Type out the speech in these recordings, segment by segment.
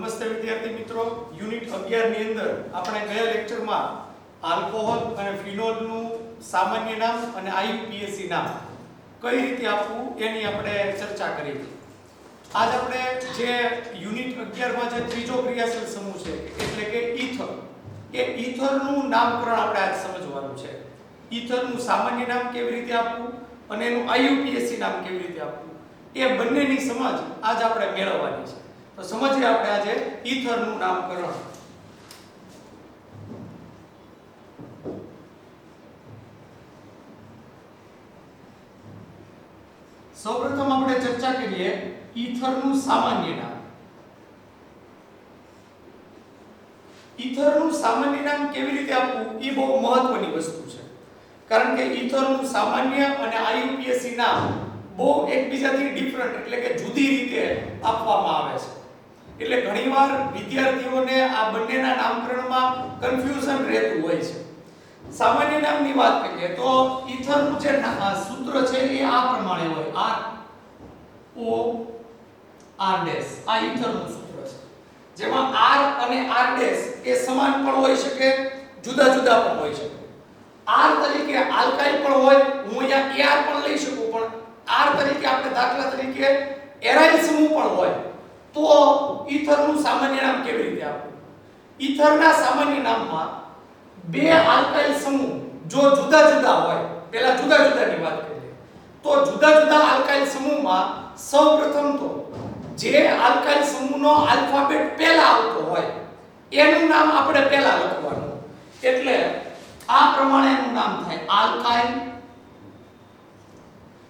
નમસ્તે વિદ્યાર્થી મિત્રો, યુનિટ 11 ની અંદર આપણે ગયા લેક્ચરમાં આલ્કોહોલ અને ફિનોલનું સામાન્ય નામ અને આઈયુપીએસી નામ કઈ રીતે આપવું એની આપણે ચર્ચા કરી હતી. આજ આપણે જે યુનિટ 11 માં જે ત્રીજો ક્રિયાશીલ સમૂહ છે એટલે કે ઈથર, એ ઈથરનું નામકરણ આપણે આજ સમજવાનું છે. ઈથરનું સામાન્ય નામ કેવી રીતે આપવું અને એનું આઈયુપીએસી નામ કેવી રીતે આપવું એ બંનેની સમજ આજ આપણે મેળવવાની છે. તો સમજીએ આપણે આજે ઈથરનું નામકરણ. સૌપ્રથમ આપણે ચર્ચા કરીએ ઈથરનું સામાન્ય નામ. ઈથરનું સામાન્ય નામ કેવી રીતે આપવું એ બહુ મહત્વની વસ્તુ છે, કારણ કે ઈથરનું સામાન્ય અને આઈયુપીએસી નામ બહુ એકબીજાથી ડિફરન્ટ એટલે કે જુદી રીતે આપવામાં આવે છે. એટલે ઘણીવાર વિદ્યાર્થીઓને આ બંનેના નામકરણમાં કન્ફ્યુઝન રહેતું હોય છે. સામાન્ય નામની વાત કરીએ તો ઈથરનું જે સૂત્ર છે એ આ પ્રમાણે હોય: R O R ડેશ. આ ઈથરનું સૂત્ર છે, જેમાં R અને R ડેશ એ સમાન પણ હોઈ શકે, જુદા જુદા પણ હોઈ શકે. R તરીકે આલ્કાઇલ પણ હોય, હું અહીંયા AR પણ લઈ શકું, પણ R તરીકે આપણે દાખલા તરીકે એરાઇલ સમૂહ પણ હોય, તો ઈથરનું સામાન્ય નામ કેવી રીતે આપવું? ઈથરના સામાન્ય નામમાં બે આલ્કાઇલ સમૂહ જો જુદા જુદા હોય, પહેલા જુદા જુદાની વાત કરીએ તો જુદા જુદા આલ્કાઇલ સમૂહમાં સૌપ્રથમ તો જે આલ્કાઇલ સમૂહનો આલ્ફાબેટ પહેલા આવતો હોય એનું નામ આપણે પહેલા લખવાનું. એટલે આ પ્રમાણે એનું નામ થાય આલ્કાઇલ.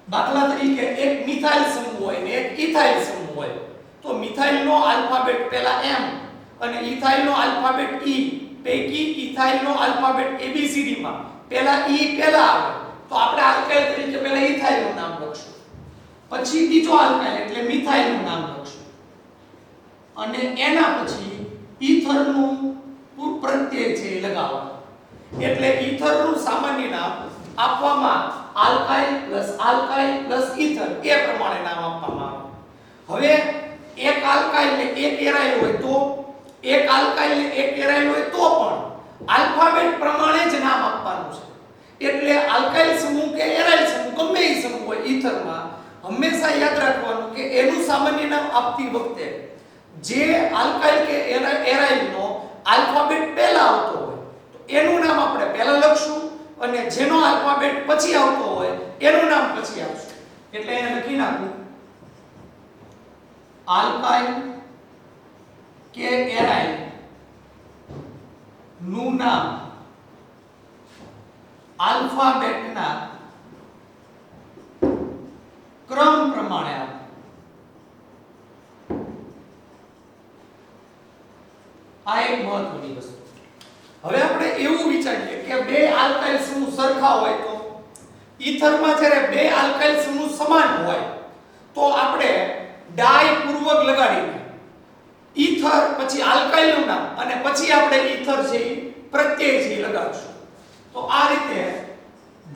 દાખલા તરીકે એક મિથાઇલ સમૂહ હોય ને એક ઇથાઇલ સમૂહ હોય, તો મિથાઇલનો આલ્ફાબેટ પહેલા M અને ઇથાઇલનો આલ્ફાબેટ E. પૈકી ઇથાઇલનો આલ્ફાબેટ ABCD માં પહેલા E પહેલા આવે, તો આપણે આલ્કાઇલ તરીકે પહેલા ઇથાઇલનું નામ લખશું, પછી બીજો આલ્કાઇલ એટલે મિથાઇલનું નામ લખશું, અને એના પછી ઈથરનું પ્રત્યય છે એ લગાવવાનું. એટલે ઈથરનું સામાન્ય નામ આપવામાં આલ્કાઇલ પ્લસ ઈથર એ પ્રમાણે નામ આપવામાં આવે. હવે એક આલ્કાઇલ ને એક એરાઇલ હોય તો એક આલ્કાઇલ ને એક એરાઇલ હોય તો પણ આલ્ફાબેટ પ્રમાણે જ નામ આપવાનું છે. એટલે આલ્કાઇલ સમૂહ કે એરાઇલ સમૂહ ગમે એ સમૂહ હોય ઈથરમાં હંમેશા યાદ રાખવાનું કે એનું સામાન્ય નામ આપતી વખતે જે આલ્કાઇલ કે એરાઇલનો આલ્ફાબેટ પહેલા આવતો હોય તો એનું નામ આપણે પહેલા લખશું, અને જેનો આલ્ફાબેટ પછી આવતો હોય એનું નામ પછી આપશું. એટલે એને લખી નાખું આલ્કાઇલ કે એરાઇલ નું નામ આલ્ફાબેટના ક્રમ પ્રમાણે આપો. આ એક મહત્વની વસ્તુ. હવે આપણે એવું વિચારીએ કે બે આલ્કાઇલ સમૂહ સરખા હોય તો ઈથરમાં જ્યારે બે આલ્કાઇલ સમૂહ સમાન હોય તો આપણે ડાય પૂર્વક લગાડીને ઈથર પછી આલ્કાઇલનું નામ અને પછી આપણે ઈથર છે પ્રત્યય છે લગાડશું. તો આ રીતે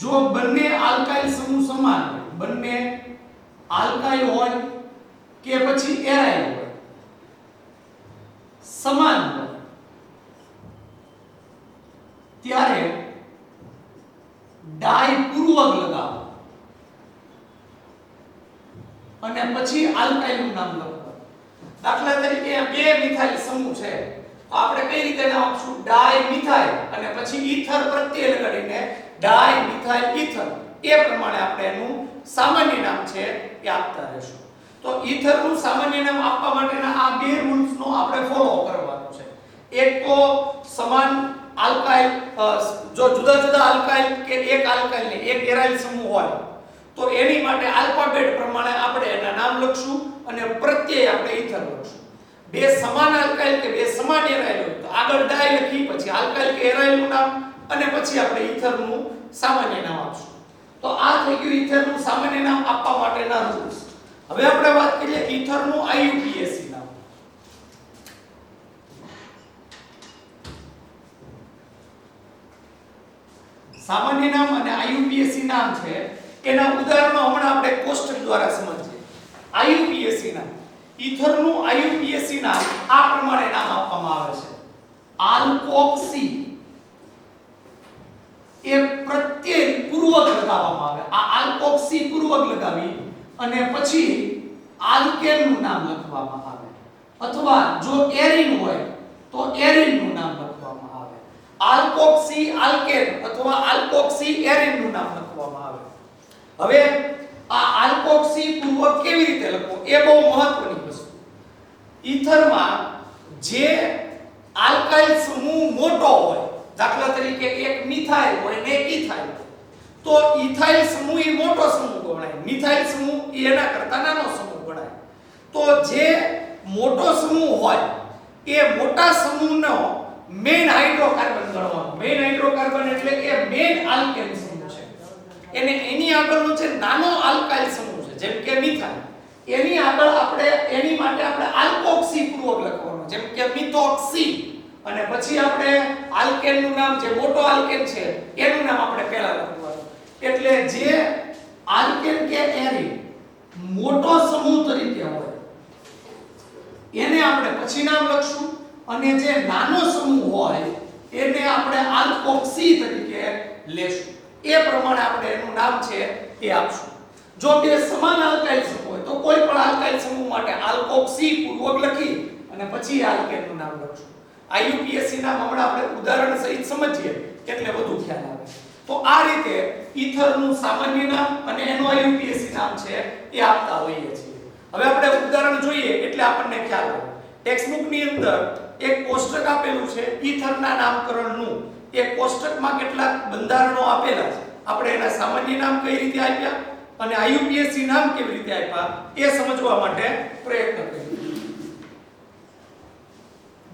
જો બંને આલ્કાઇલ સમૂહ સમાન હોય, બંને આલ્કાઇલ હોય કે પછી એરાઇલ હોય સમાન હોય, ત્યારે ડાય પૂર્વક લગાવો અને પછી આલ્કાઇલનું નામ લખો. દાખલા તરીકે બે મિથાઇલ સમૂહ છે તો આપણે કઈ રીતે નામ આપશું? ડાય મિથાઇલ અને પછી ઈથર પ્રત્યય લગાડીને ડાય મિથાઇલ ઈથર. એ પ્રમાણે આપણે એનું સામાન્ય નામ છે એ આપતા રહેશું. તો ઈથરનું સામાન્ય નામ આપવા માટેના આ બે રૂલ્સનો આપણે ફોલો કરવાનો છે. એક તો સમાન આલ્કાઇલ, જો જુદા જુદા આલ્કાઇલ કે એક આલ્કાઇલ ને એક એરાઇલ સમૂહ હોય તો એની માટે આલ્ફાબેટ પ્રમાણે આપણે એના નામ લખશું અને પ્રત્યય આપણે ઈથર લખશું. બે સમાન આલ્કાઇલ કે બે સમાન એરાઇલ હોય તો આગળ ડાય લખી, પછી આલ્કાઇલ કે એરાઇલનું નામ અને પછી આપણે ઈથરનું સામાન્ય નામ આપશું. તો આ થઈ ગયું ઈથરનું સામાન્ય નામ આપવા માટેના રૂલ્સ. હવે આપણે વાત કરીએ ઈથરનું આઈયુપીએસી નામ. સામાન્ય નામ અને આઈયુપીએસી નામ છે એના ઉદાહરણો હમણાં આપણે કોષ્ટક દ્વારા સમજીએ. આઈયુપીએસી નામ, ઈથરનું આઈયુપીએસી નામ આ પ્રમાણે આલ્કોક્સી એ પ્રત્યય પૂર્વક લગાવવામાં આવે. આ આલ્કોક્સી પૂર્વક લગાવી અને પછી આલ્કેન નું નામ લખવામાં આવે, અથવા જો એરિન હોય તો એરિન નું નામ લખવામાં આવે. આલ્કોક્સી આલ્કેન અથવા આલ્કોક્સી એરિન નું નામ લખવામાં આવે. હવે આ આલ્કોક્સી પૂર્વક કેવી રીતે લખવું એ બહુ મહત્વની વસ્તુ. ઈથરમાં જે આલ્કાઇલ સમૂહ મોટો હોય, દાખલા તરીકે એક મિથાઇલ હોય ને એક ઇથાઇલ, તો ઇથાઇલ સમૂહ એ મોટો સમૂહ ગણાય, મિથાઇલ સમૂહ એના કરતા નાનો સમૂહ ગણાય. તો જે મોટો સમૂહ હોય એ મોટા સમૂહનો મેઇન હાઇડ્રોકાર્બન ગણવાનો. મેઇન હાઇડ્રોકાર્બન એટલે કે મેઇન આલ્કેન સમૂહ છે. એને એની આગળનો છે નાનો આલ્કાઇલ સમૂહ છે, જેમ કે મિથાઇલ, એની આગળ આપણે એની માટે આપણે આલ્કોક્સી પૂર્વક લખવાનું, જેમ કે મિથોક્સી. અને પછી આપણે આલ્કેન નું નામ, જે મોટો આલ્કેન છે એનું નામ આપણે પહેલા લખવાનું. એટલે જે આલ્કેન કે એરિન મોટો સમૂહ તરીકે હોય એને આપણે પછી નામ લખશું, અને જે નાનો સમૂહ હોય એને આપણે આલ્કોક્સી તરીકે લેશું. એ પ્રમાણે આપણે એનું નામ છે એ આપશું. જો બે સમાન આલ્કાઇલ સમૂહ હોય તો કોઈ પણ આલ્કાઇલ સમૂહ માટે આલ્કોક્સી પૂર્વક લખી અને પછી આલ્કેન નું નામ લખશું. આઈયુપીએસસી નામ હમણાં આપણે ઉદાહરણ સહિત સમજીએ એટલે વધુ ખ્યાલ આવે. તો આ રીતે ઈથરનું સામાન્ય નામ અને એનું આઈયુપીએસસી નામ છે એ આપતા હોઈએ છીએ. હવે આપણે ઉદાહરણ જોઈએ એટલે આપણને ખ્યાલ આવે. ટેક્સ્ટબુક ની અંદર એક કોષ્ટક આપેલું છે ઈથરના નામકરણનું. એ કોષ્ટકમાં કેટલાક બંધારણો આપેલા છે. આપણે એના સામાન્ય નામ કઈ રીતે આપ્યા અને આઈયુપીએસસી નામ કેવી રીતે આપ્યા એ સમજવા માટે પ્રયત્ન કરીએ.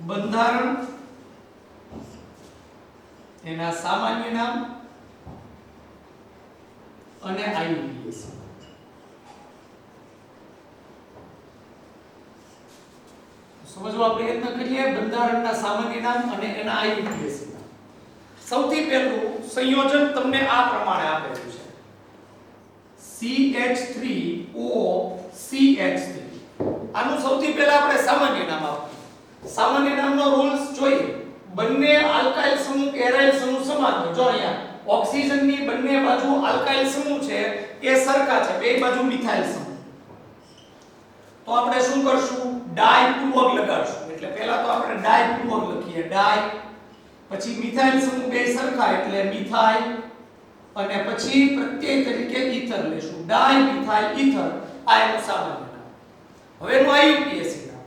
બંધારણ, એના સામાન્ય નામ અને આઈયુપીએસસી. સમજવા પ્રયત્ન કરીએ બંધારણના સામાન્ય નામ અને એના આઈયુપીએસસી નામ. સૌથી પહેલું સંયોજન તમને આ પ્રમાણે આપેલું છે. CH3OCH3. આનું સૌથી પહેલા આપણે સામાન્ય નામ આપીએ. સામાન્ય નામનો રૂલ્સ જોઈએ. બંને આલ્કાઇલ સમૂહ એરાઇલ સમૂહ સમાન હોય. જો અહીંયા ઓક્સિજનની બંને બાજુ આલ્કાઇલ સમૂહ છે એ સરખા છે, બે બાજુ મિથાઇલ સમૂહ. તો આપણે શું કરશું? ડાય પૂર્વક લગાડશું. એટલે પહેલા તો આપણે ડાય પૂર્વક લખીએ, ડાય. પછી મિથાઇલ સમૂહ બે સરખા એટલે મિથાઇલ, અને પછી પ્રત્યય તરીકે ઈથર લેશું, ડાય મિથાઇલ ઈથર. આ એનું સામાન્ય નામ. હવે એનું આઈયુપીએસસી નામ.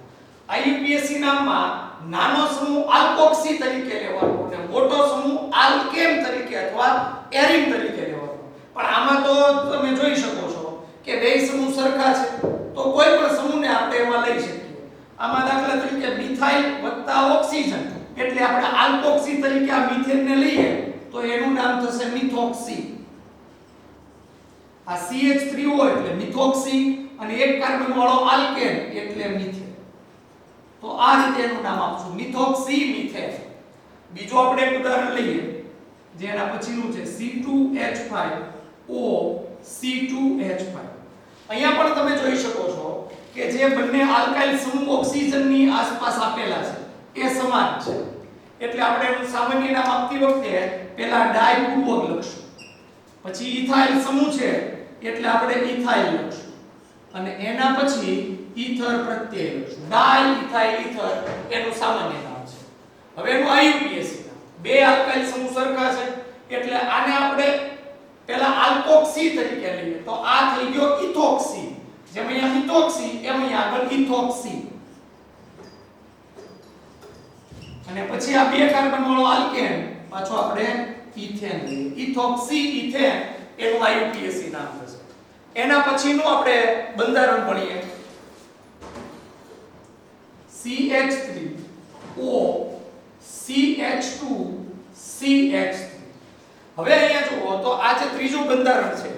આઈયુપીએસસી નામમાં નાનો સમૂહ આલ્કોક્સી તરીકે લેવાનો અને મોટો સમૂહ આલ્કેન તરીકે અથવા એરિન તરીકે લેવાનો. પણ આમાં તો તમે જોઈ શકો છો કે બે સમૂહ સરખા છે, તો કોઈ પણ સમૂહને આપણે એમાં લઈ શકીએ. આમાં દાખલા તરીકે મિથાઇલ વત્તા ઓક્સિજન એટલે આપણે આલ્કોક્સી તરીકે આ મિથેનને લઈએ તો એનું નામ થશે મિથોક્સી. આ CH3O એટલે મિથોક્સી અને એક કાર્બન વાળો આલ્કેન એટલે મિથેન. તો આ રીતે એનું નામ આપશું, મિથોક્સી મિથેન. બીજો આપણે એક ઉદાહરણ લઈએ જેના પછીનું છે C2H5O C2H5. અહીંયા પણ તમે જોઈ શકો છો કે જે બંને આલ્કાઇલ સમૂહ ઓક્સિજનની આસપાસ આપેલા છે એ સમાન છે. એટલે આપણે એનું સામાન્ય નામ આપતી વખતે પહેલા ડાય પૂર્વક લખશું, પછી ઇથાઇલ સમૂહ છે એટલે આપણે ઇથાઇલ લખશું, અને એના પછી ઈથર પ્રત્યય લખશું. ડાય ઇથાઇલ ઈથર એનું સામાન્ય નામ છે. હવે એનું આઈયુપીએસસી નામ. બે આલ્કાઇલ સમૂહ સરખા છે એટલે આને આપણે પહેલા આલ્કોક્સી તરીકે લઈએ તો આ થઈ ગયો ઇથોક્સી. જેમ અહીંયા મિથોક્સી એમ અહીંયા આગળ ઇથોક્સી. અને પછી આ બે કાર્બન વાળો આલ્કેન પાછો આપણે ઇથેન લઈએ, ઇથોક્સી ઇથેન એનું આઈયુપીએસસી નામ થશે. એના પછીનું આપણે બંધારણ ભણીએ CH3O CH2 CH3. હવે અહીંયા જુઓ તો આ જે ત્રીજું બંધારણ છે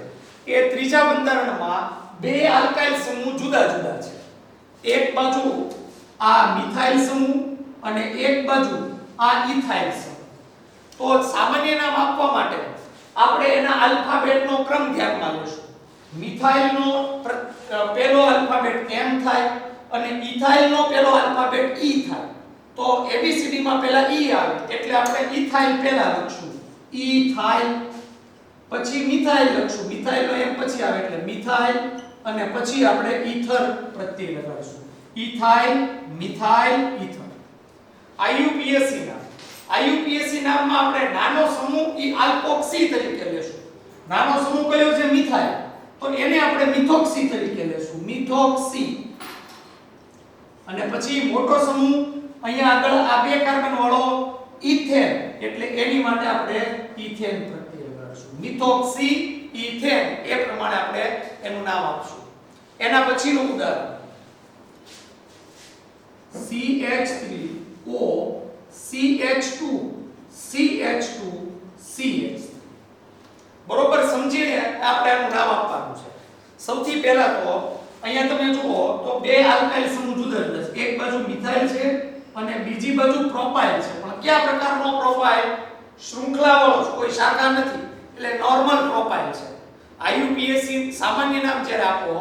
એ ત્રીજા બંધારણમાં બે આલ્કાઇલ સમૂહ જુદા જુદા છે. એક બાજુ આ મિથાઇલ સમૂહ અને એક બાજુ આ ઇથાઇલ સમૂહ. તો સામાન્ય નામ આપવા માટે આપણે એના આલ્ફાબેટનો ક્રમ ધ્યાનમાં લેશું. મિથાઇલનો પહેલો આલ્ફાબેટ M થાય અને ઇથાઇલનો પહેલો આલ્ફાબેટ E થાય. તો તો ABCD માં પહેલા E આવે એટલે આપણે ઇથાઇલ પહેલા લખશું, ઇથાઇલ, પછી મિથાઇલ લખશું, મિથાઇલ નો એમ પછી આવે એટલે મિથાઇલ, અને પછી આપણે ઈથર પ્રત્યય લગાડશું, ઇથાઇલ, મિથાઇલ, ઈથર. IUPAC નામમાં આપણે નાનો સમૂહ ઈ આલ્કોક્સી તરીકે લેશું. નાનો સમૂહ કયો છે? મિથાઇલ, તો એને આપણે મિથોક્સી તરીકે લેશું, મિથોક્સી. અને પછી મોટો સમૂહ અહીંયા આગળ આ બે કાર્બન વાળો ઇથેન એટલે એની માટે આપણે ઇથેન પ્રત્યય લગાડશું, મિથોક્સી, ઇથેન, એ પ્રમાણે આપણે એનું નામ આપશું. એના પછીનું ઉદાહરણ CH3O CH2 CH2 CH. બરોબર સમજીને આપણે આનું નામ આપવાનું છે. સૌથી પહેલા તો અહીંયા તમે જુઓ તો બે આલ્કાઇલ સમૂહ જુદા જુદા છે. એક બાજુ મિથાઇલ છે અને બીજી બાજુ પ્રોપાઇલ છે. પણ કયા પ્રકારનો પ્રોપાઇલ? શૃંખલાવાળો, કોઈ શાખા નથી, એટલે નોર્મલ પ્રોપાઇલ છે. IUPAC સામાન્ય નામ જ્યારે આપો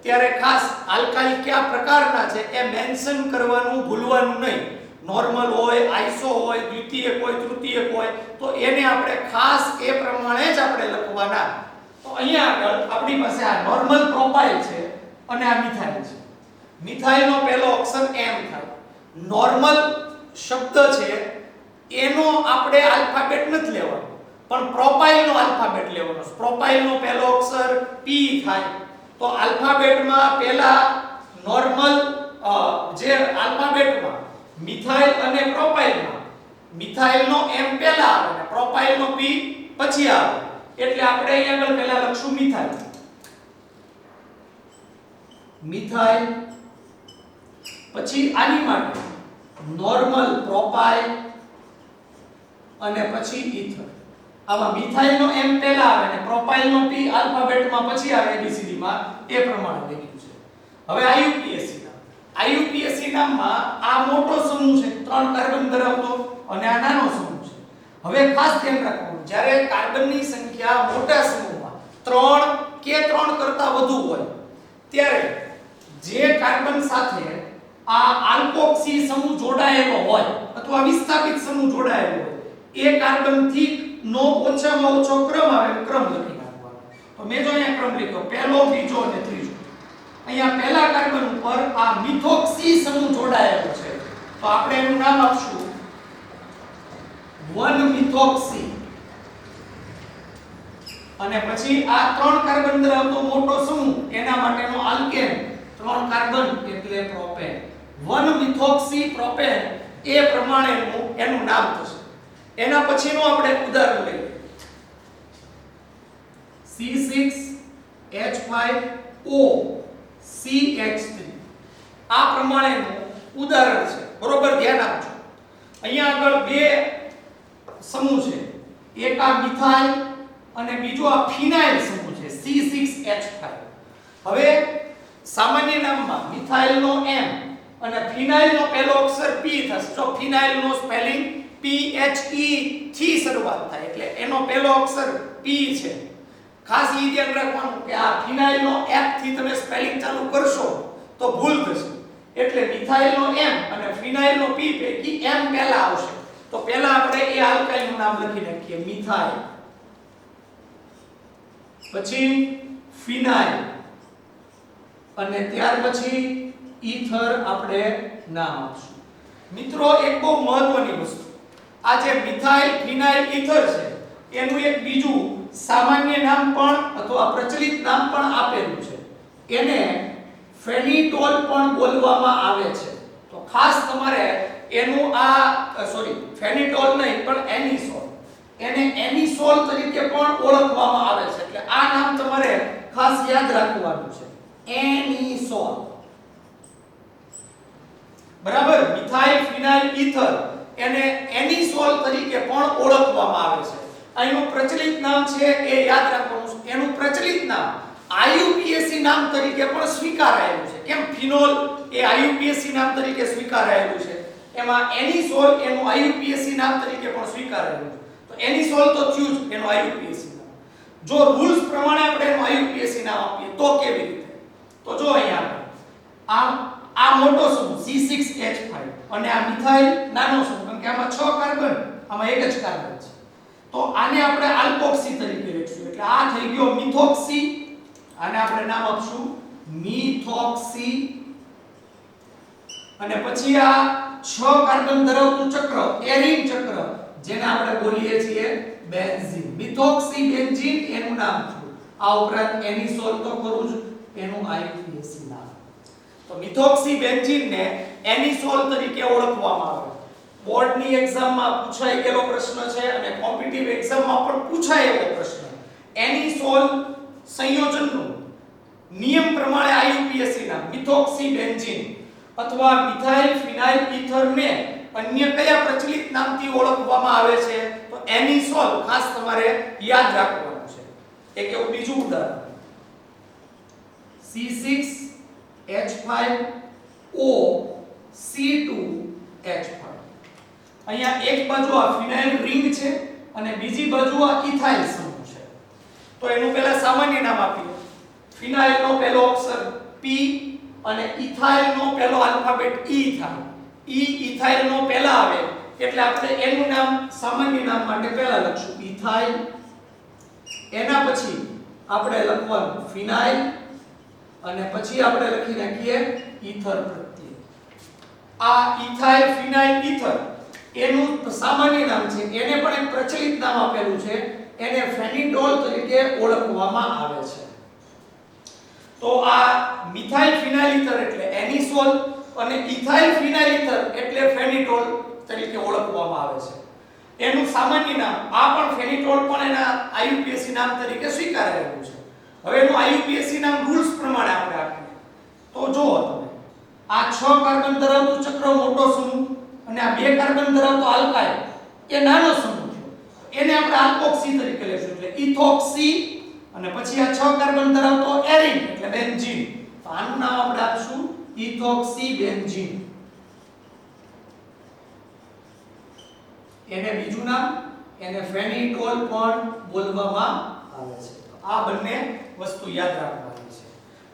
ત્યારે ખાસ આલ્કાઇલ કયા પ્રકારના છે એ મેન્શન કરવાનું ભૂલવાનું નહીં. નોર્મલ હોય, આઇસો હોય, દ્વિતીયક હોય, તૃતીયક હોય, તો એને આપણે ખાસ એ પ્રમાણે જ આપણે લખવાના. તો અહીંયા આગળ આપણી પાસે આ નોર્મલ પ્રોપાઇલ છે અને આ મિથાઇલ છે. મિથાઇલનો પહેલો અક્ષર M થાય. નોર્મલ શબ્દ છે એનો આપણે આલ્ફાબેટ નથી લેવાનો, પણ પ્રોપાઇલનો આલ્ફાબેટ લેવાનો. પ્રોપાઇલનો પહેલો અક્ષર P થાય. તો આલ્ફાબેટમાં પહેલા નોર્મલ જે આલ્ફાબેટમાં મિથાઇલ અને પ્રોપાઇલમાં મિથાઇલનો M પહેલા આવે અને પ્રોપાઇલનો P પછી આવે. એટલે આપણે અહીંયા આગળ પહેલા લખશું મિથાઇલ, મિથાઇલ, પછી આની માટે નોર્મલ પ્રોપાઇલ અને પછી ઇથર. આમાં મિથાઇલનો M પહેલા આવે અને પ્રોપાઇલનો P આલ્ફાબેટમાં પછી આવે ABCD માં, એ પ્રમાણે લખ્યું છે. હવે IUPAC નામમાં આ મોટો સમૂહ છે, 3 કાર્બન ધરાવતો, અને આ નાનો સમૂહ છે. હવે ખાસ ધ્યાન રાખવાનું, જ્યારે કાર્બનની સંખ્યા મોટા સમૂહમાં 3 કે 3 કરતા વધુ હોય ત્યારે જે કાર્બન સાથે આ આલ્કોક્સી સમૂહ જોડાયેલો હોય અથવા વિસ્થાપિત સમૂહ જોડાયેલો હોય એ કાર્બન થી નો ઓછામાં ઓછો ક્રમ આવે, ક્રમ લખી નાખવાનો. તો મેં જો અહીંયા ક્રમ લખ્યો, પહેલો, બીજો અને ત્રીજો. અહીંયા પહેલા કાર્બન ઉપર આ મિથોક્સી સમૂહ જોડાયેલો છે, તો આપણે એનું નામ આપશું 1-મિથોક્સી. અને પછી આ 3 કાર્બન ધરાવતો મોટો સમૂહ એના માટેનો આલ્કેન, 3 કાર્બન એટલે પ્રોપેન, 1-મિથોક્સી પ્રોપેન, એ પ્રમાણેનું એનું નામ થશે. એના પછીનું આપણે ઉદાહરણ લઈએ, C6H5O CH3. આ પ્રમાણેનું ઉદાહરણ છે. બરોબર ધ્યાન આપજો. અહીંયા આગળ બે સમૂહ છે, એક આ મિથાઇલ અને બીજો આ ફિનાઇલ સમૂહ છે C6H5. હવે સામાન્ય નામમાં મિથાઇલનો M અને ફિનાઇલનો પહેલો અક્ષર P થશે. જો ફિનાઇલનો સ્પેલિંગ PHE થી શરૂઆત થાય એટલે એનો પહેલો અક્ષર P છે. ખાસ એ ધ્યાન રાખવાનું કે આ ફિનાઇલનો F થી તમે સ્પેલિંગ ચાલુ કરશો તો ભૂલ થશે. એટલે મિથાઇલનો M અને ફિનાઇલનો P પૈકી M પહેલા આવશે. તો પહેલા આપણે એ આલ્કાઇલનું નામ લખી નાખીએ, મિથાઇલ, પછી ફિનાઇલ, અને ત્યાર પછી ઈથર આપણે નામ આપશું. મિત્રો એક બહુ મહત્વની વસ્તુ, આ જે મિથાઇલ, ફિનાઇલ, ઈથર છે એનું એક બીજું સામાન્ય નામ પણ અથવા પ્રચલિત નામ પણ આપેલું છે. એને ફેનિટોલ પણ બોલવામાં આવે છે. તો ખાસ તમારે એનું ફેનિટોલ નહીં પણ એનિસોલ, એને એનિસોલ તરીકે પણ ઓળખવામાં આવે છે. એટલે આ નામ તમારે ખાસ યાદ રાખવાનું છે, એનિસોલ. બરાબર, મિથાઇલ, ફિનાઇલ, ઈથર એને એનિસોલ તરીકે પણ ઓળખવામાં આવે છે. અહીંનું પ્રચલિત નામ છે એ યાદ રાખવાનું છે. એનું પ્રચલિત નામ IUPAC નામ તરીકે પણ સ્વીકારાયેલું છે. કેમ ફિનોલ એ IUPAC નામ તરીકે સ્વીકારાયેલું છે, એમાં એનિસોલ એનું IUPAC નામ તરીકે પણ સ્વીકારાયેલું છે. તો એનિસોલ તો થયું જ એનું IUPAC નામ. જો રૂલ્સ પ્રમાણે આપણે એનું IUPAC નામ આપીએ તો કેવી રીતે? તો જો અહીંયા આ આ મોટો સમૂહ C6H5 અને આ મિથાઇલ નાનો સમૂહ, કારણ કે આમાં 6 કાર્બન, આમાં એક જ કાર્બન છે, તો આને આપણે આલ્કોક્સી તરીકે લખીશું. એટલે આ થઈ ગયો મિથોક્સી, આને આપણે નામ આપશું મિથોક્સી. અને પછી આ 6 કાર્બન ધરાવતું ચક્ર એરીન ચક્ર, જેને આપણે બોલીએ છીએ બેન્ઝીન, મિથોક્સી બેન્ઝીન એનું નામ થયું. આ ઉપરાંત એનિસોલ તો ખરું જ, એનું IUPAC નામ. તો મિથોક્સી બેન્ઝીન ને એનિસોલ તરીકે ઓળખવામાં આવે. બોર્ડની એક્ઝામમાં પૂછાઈ ગયેલો પ્રશ્ન છે અને કોમ્પિટિટિવ એક્ઝામમાં પણ પૂછાય એવો પ્રશ્ન. એનિસોલ સંયોજનનું નિયમ પ્રમાણે IUPAC નામ મિથોક્સી બેન્ઝીન અથવા મિથાઇલ ફિનાઇલ ઈથર ને અન્ય કયા પ્રચલિત નામથી ઓળખવામાં આવે છે? તો એનિસોલ ખાસ તમારે યાદ રાખવાનું છે. એક એવું બીજું ઉદાહરણ C6H5O C2H5. અહીંયા એક બાજુ આ ફિનાઇલ રિંગ છે અને બીજી બાજુ આ ઇથાઇલ સમૂહ છે. તો એનું પહેલા સામાન્ય નામ આપીએ. ફિનાઇલ નો પહેલો અક્ષર P અને ઇથાઇલ નો પહેલો આલ્ફાબેટ E થાય. ઇથાઇલ નો પહેલા આવે એટલે આપણે એનું નામ સામાન્ય નામ માટે પહેલા લખશું ઇથાઇલ. એના પછી આપણે લખવાનું ફિનાઇલ અને પછી આપણે લખી નાખીએ ઈથર પ્રત્યય. આ ઇથાઇલ ફિનાઇલ ઈથર એનું સામાન્ય નામ છે, એને પણ એક પ્રચલિત નામ આપેલું છે, એને ફેનિટોલ તરીકે ઓળખવામાં આવે છે. તો આ મિથાઇલ ફિનાઇલ ઈથર એટલે એનિસોલ અને ઇથાઇલ ફિનાઇલ ઈથર એટલે ફેનિટોલ તરીકે ઓળખવામાં આવે છે. એનું સામાન્ય નામ આ પણ ફેનિટોલ પણ એના IUPAC નામ તરીકે સ્વીકારાયેલું છે. હવે એનું IUPAC નામ રૂલ્સ પ્રમાણે આપણે આપીએ. તો જુઓ તમે, આ 6 કાર્બન ધરાવતું ચક્ર મોટો સમૂહ અને આ 2 કાર્બન ધરાવતો આલ્કાઇલ એ નાનો સમૂહ છે. એને આપણે આલ્કોક્સી તરીકે લઈશું એટલે ઇથોક્સી. અને પછી આ 6 કાર્બન ધરાવતો એરીન એટલે બેન્ઝીન, તો આનું નામ આપણે આપશું ઇથોક્સી બેન્ઝીન. એને બીજું નામ એને ફેનિટોલ પણ બોલવામાં આવે છે. તો આ બંને વસ્તુ યાદ રાખવાની છે.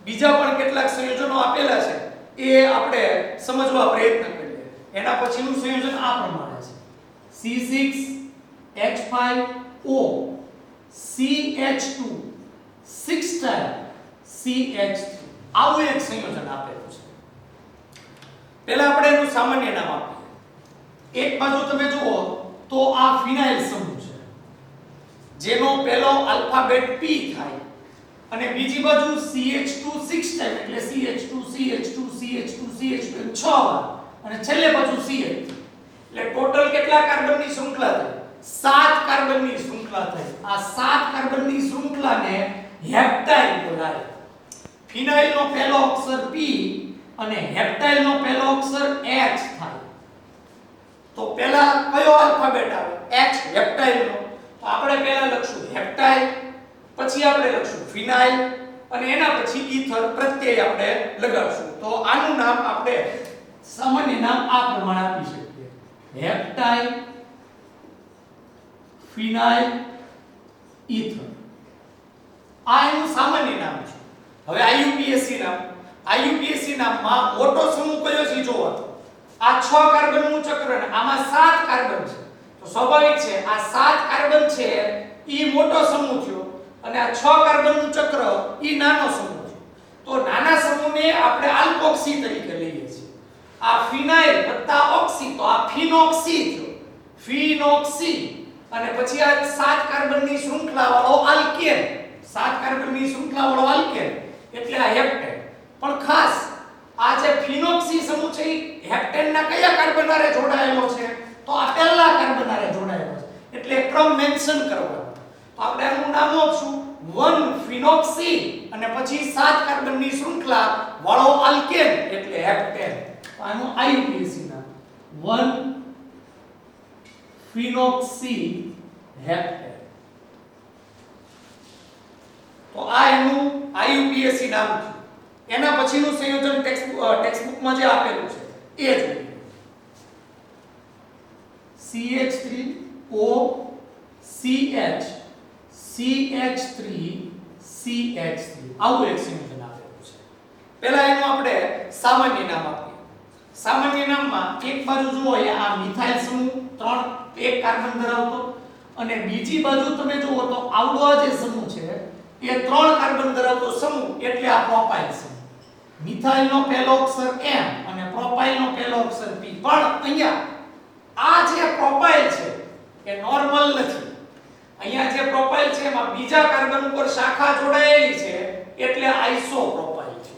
બીજા પણ કેટલાક સંયોજનો આપેલા છે એ આપણે સમજવા પ્રયત્ન કરીએ. એના પછીનું સંયોજન આ પ્રમાણે છે C6H5O CH2 6 CH3. આવું એક સંયોજન આપેલું છે. પહેલા આપણે એનું સામાન્ય નામ આપીએ. એક બાજુ તમે જુઓ તો આ ફિનાઇલ સમૂહ છે જેનો પહેલો આલ્ફાબેટ P થાય અને બીજી બાજુ CH2 6 ટાઈમ એટલે CH2 CH2 CH2 CH2 6 વાર અને છેલ્લે બાજુ CH. એટલે ટોટલ કેટલા કાર્બનની શૃંખલા થઈ? 7 કાર્બનની શૃંખલા થઈ. આ 7 કાર્બનની શૃંખલાને હેપ્ટાઇલ બોલાય. ફિનાઇલનો પહેલો અક્ષર P અને હેપ્ટાઇલનો પહેલો અક્ષર H થાય. તો પહેલા કયો આલ્ફાબેટ આવે? H, હેપ્ટાઇલનો. તો આપણે પહેલા લખશું હેપ્ટાઇલ, પછી આપણે લખશું ફિનાઇલ અને એના પછી ઈથર પ્રત્યય આપણે લગાવશું. તો આનું નામ આપણે સામાન્ય નામ આ પ્રમાણે આપી શકીએ હેપ્ટાઇલ ફિનાઇલ ઈથર. આ એનું સામાન્ય નામ છે. હવે IUPAC નામ. IUPAC નામમાં મોટો સમૂહ કયો છે જોવો. આ 6 કાર્બનનું ચક્ર ને આમાં 7 કાર્બન છે. તો સ્વાભાવિક છે આ 7 કાર્બન છે ઈ મોટો સમૂહ થયો અને આ 6 કાર્બનનું ચક્ર ઈ નાનો સમૂહ છે. તો નાના સમૂહને આપણે આલ્કોક્સી તરીકે લઈએ છીએ. આ ફિનાઇલ વત્તા ઓક્સી તો આ ફિનોક્સી થયો. ફિનોક્સી અને પછી આ 7 કાર્બનની શૃંખલા વાળો આલ્કેન. 7 કાર્બનની શૃંખલા વાળો આલ્કેન એટલે આ હેપ્ટેન. પણ ખાસ આ જે ફિનોક્સી સમૂહ છે હેપ્ટેનના કયા કાર્બન હારે જોડાયેલો છે? તો આ પહેલા કાર્બન હારે જોડાયેલો છે. એટલે ક્રમ મેન્શન કરવાનો. તો આપણે આનું નામ આપશું 1 ફિનોક્સી અને પછી 7 કાર્બનની શૃંખલા વાળો આલ્કેન એટલે હેપ્ટેન. તો આનું IUPAC નામ 1 ફિનોક્સી હેપ્ટેન. તો આ એનું IUPAC નામ છે. એના પછીનું સંયોજન ટેક્સ્ટબુકમાં જે આપેલું છે એ જ CH3O CH CH3 CH3 આવું એક સંયોજન આપેલું છે. પહેલા એનું આપણે સામાન્ય નામ આપીએ. સામાન્ય નામમાં એક બાજુ જુઓ અહીંયા આ મિથાઇલ સમૂહ 3 એક કાર્બન ધરાવતો અને બીજી બાજુ તમે જુઓ તો આવડો જે સમૂહ છે એ 3 કાર્બન ધરાવતો સમૂહ એટલે આ પ્રોપાઇલ સમૂહ. મિથાઇલ નો પહેલો અક્ષર M અને પ્રોપાઇલ નો પહેલો અક્ષર P. પણ અહીંયા આ જે પ્રોપાઇલ છે એ નોર્મલ નથી. અહીંયા જે પ્રોપાઇલ છે એમાં બીજા કાર્બન ઉપર શાખા જોડાયેલી છે એટલે આઇસોપ્રોપાઇલ છે.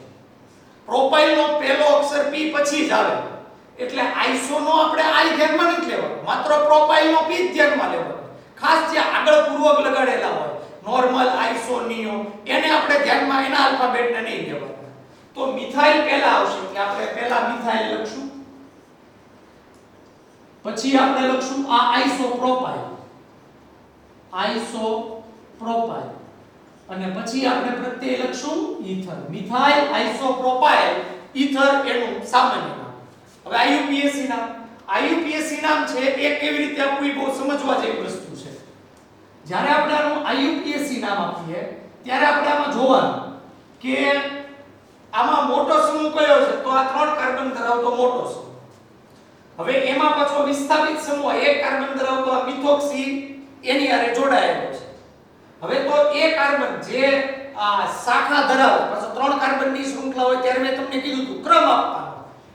પ્રોપાઇલ નો પહેલો અક્ષર P પછી જ આવે એટલે આઇસો નો આપણે I ધ્યાનમાં નથી લેવાનો, માત્ર પ્રોપાઇલ નો P જ ધ્યાનમાં લેવાનો. ખાસ જે આગળ પૂર્વક લગાડેલા હોય નોર્મલ, આઇસો, નિયો એને આપણે ધ્યાનમાં એના આલ્ફાબેટને નહીં લેવાના. તો મિથાઇલ પહેલા આવશે એટલે આપણે પહેલા મિથાઇલ લખશું, પછી આપણે લખશું આ આઇસોપ્રોપાઇલ, આઇસોપ્રોપાઇલ અને પછી આપણે પ્રત્યય લખશું ઈથર. મિથાઇલ આઇસોપ્રોપાઇલ ઈથર એનું સામાન્ય નામ. હવે આઈયુપીએસી નામ, આઈયુપીએસી નામ છે એ કેવી રીતે આપવું એ બહુ સમજવા જેવી વસ્તુ છે. જ્યારે આપણે આનું આઈયુપીએસી નામ આપીએ ત્યારે આપણે આમાં જોવાનું કે આમાં મોટો સમૂહ કયો છે તો આ 3 કાર્બન ધરાવતો મોટો સમૂહ. હવે એમાં પાછો વિસ્થાપિત સમૂહ એક કાર્બન ધરાવતો આ મિથોક્સી એની હારે જોડાયેલો છે. હવે તો એ કાર્બન જે આ શાખા ધરાવે પાછો 3 કાર્બનની શૃંખલા હોય ત્યારે મેં તમને કીધું હતું ક્રમ આપવાનો.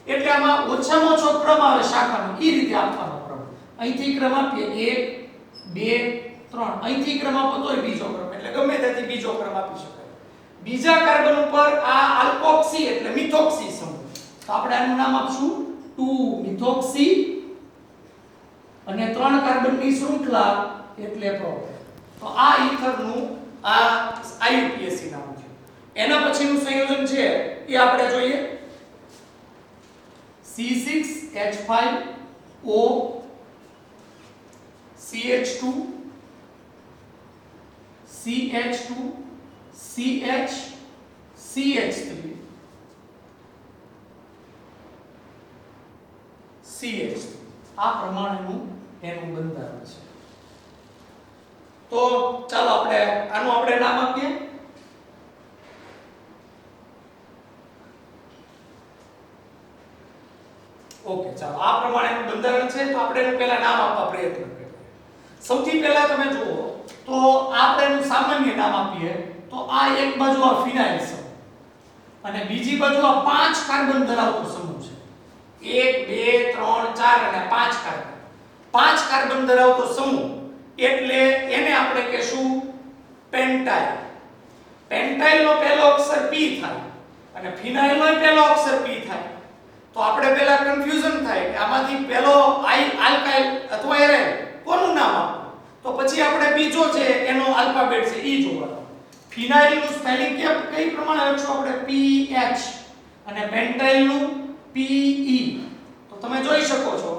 એટલે આમાં ઓછામાં ઓછો ક્રમ આવે શાખાનો એ રીતે આપવાનો ક્રમ. અહીંથી ક્રમ આપીએ 1 2 3, અહીંથી ક્રમ આપો તોય બીજો ક્રમ, એટલે ગમે ત્યાંથી બીજો ક્રમ આપી શકાય. બીજા કાર્બન ઉપર આ આલ્કોક્સી એટલે મિથોક્સી સમૂહ, તો આપણે આનું નામ આપશું 2 મિથોક્સી અને 3 કાર્બનની શૃંખલા એટલે પ્રોપેન. તો આ ઈથરનું આ આઈયુપીએસી નામ છે. એના પછીનું સંયોજન છે એ આપણે જોઈએ. C6H5O CH2 CH2 CH CH3 CH3 આ પ્રમાણેનું એનું બંધારણ છે. તો ચાલો આપણે આનું આપણે નામ આપીએ. ઓકે, ચાલો આ પ્રમાણેનું બંધારણ છે. તો આપણે એનું પહેલા નામ આપવા પ્રયત્ન કરીએ. સૌથી પહેલા તમે જુઓ તો આપણે એનું સામાન્ય નામ આપીએ તો આ એક બાજુ આ ફિનાઇલ સમૂહ અને બીજી બાજુ આ 5 કાર્બન ધરાવતો સમૂહ છે. 1 2 3 4 અને 5 કાર્બન. 5 કાર્બન ધરાવતો સમૂહ એટલે એને આપણે કહેશું પેન્ટાઇલ. પેન્ટાઇલ નો પહેલો અક્ષર P થાય અને ફિનાઇલ નો પહેલો અક્ષર P થાય. તો આપણે પહેલા કન્ફ્યુઝન થાય કે આમાંથી પહેલો આલ્કાઇલ અથવા એરાઇલ કોનું નામ આપવું. તો પછી આપણે બીજો છે એનો આલ્ફાબેટ છે ઈ જોવાનો. ફિનાઇલ નું સ્પેલિંગ કઈ પ્રમાણે લખશું આપણે PH અને પેન્ટાઇલ નું PE. તો તમે જોઈ શકો છો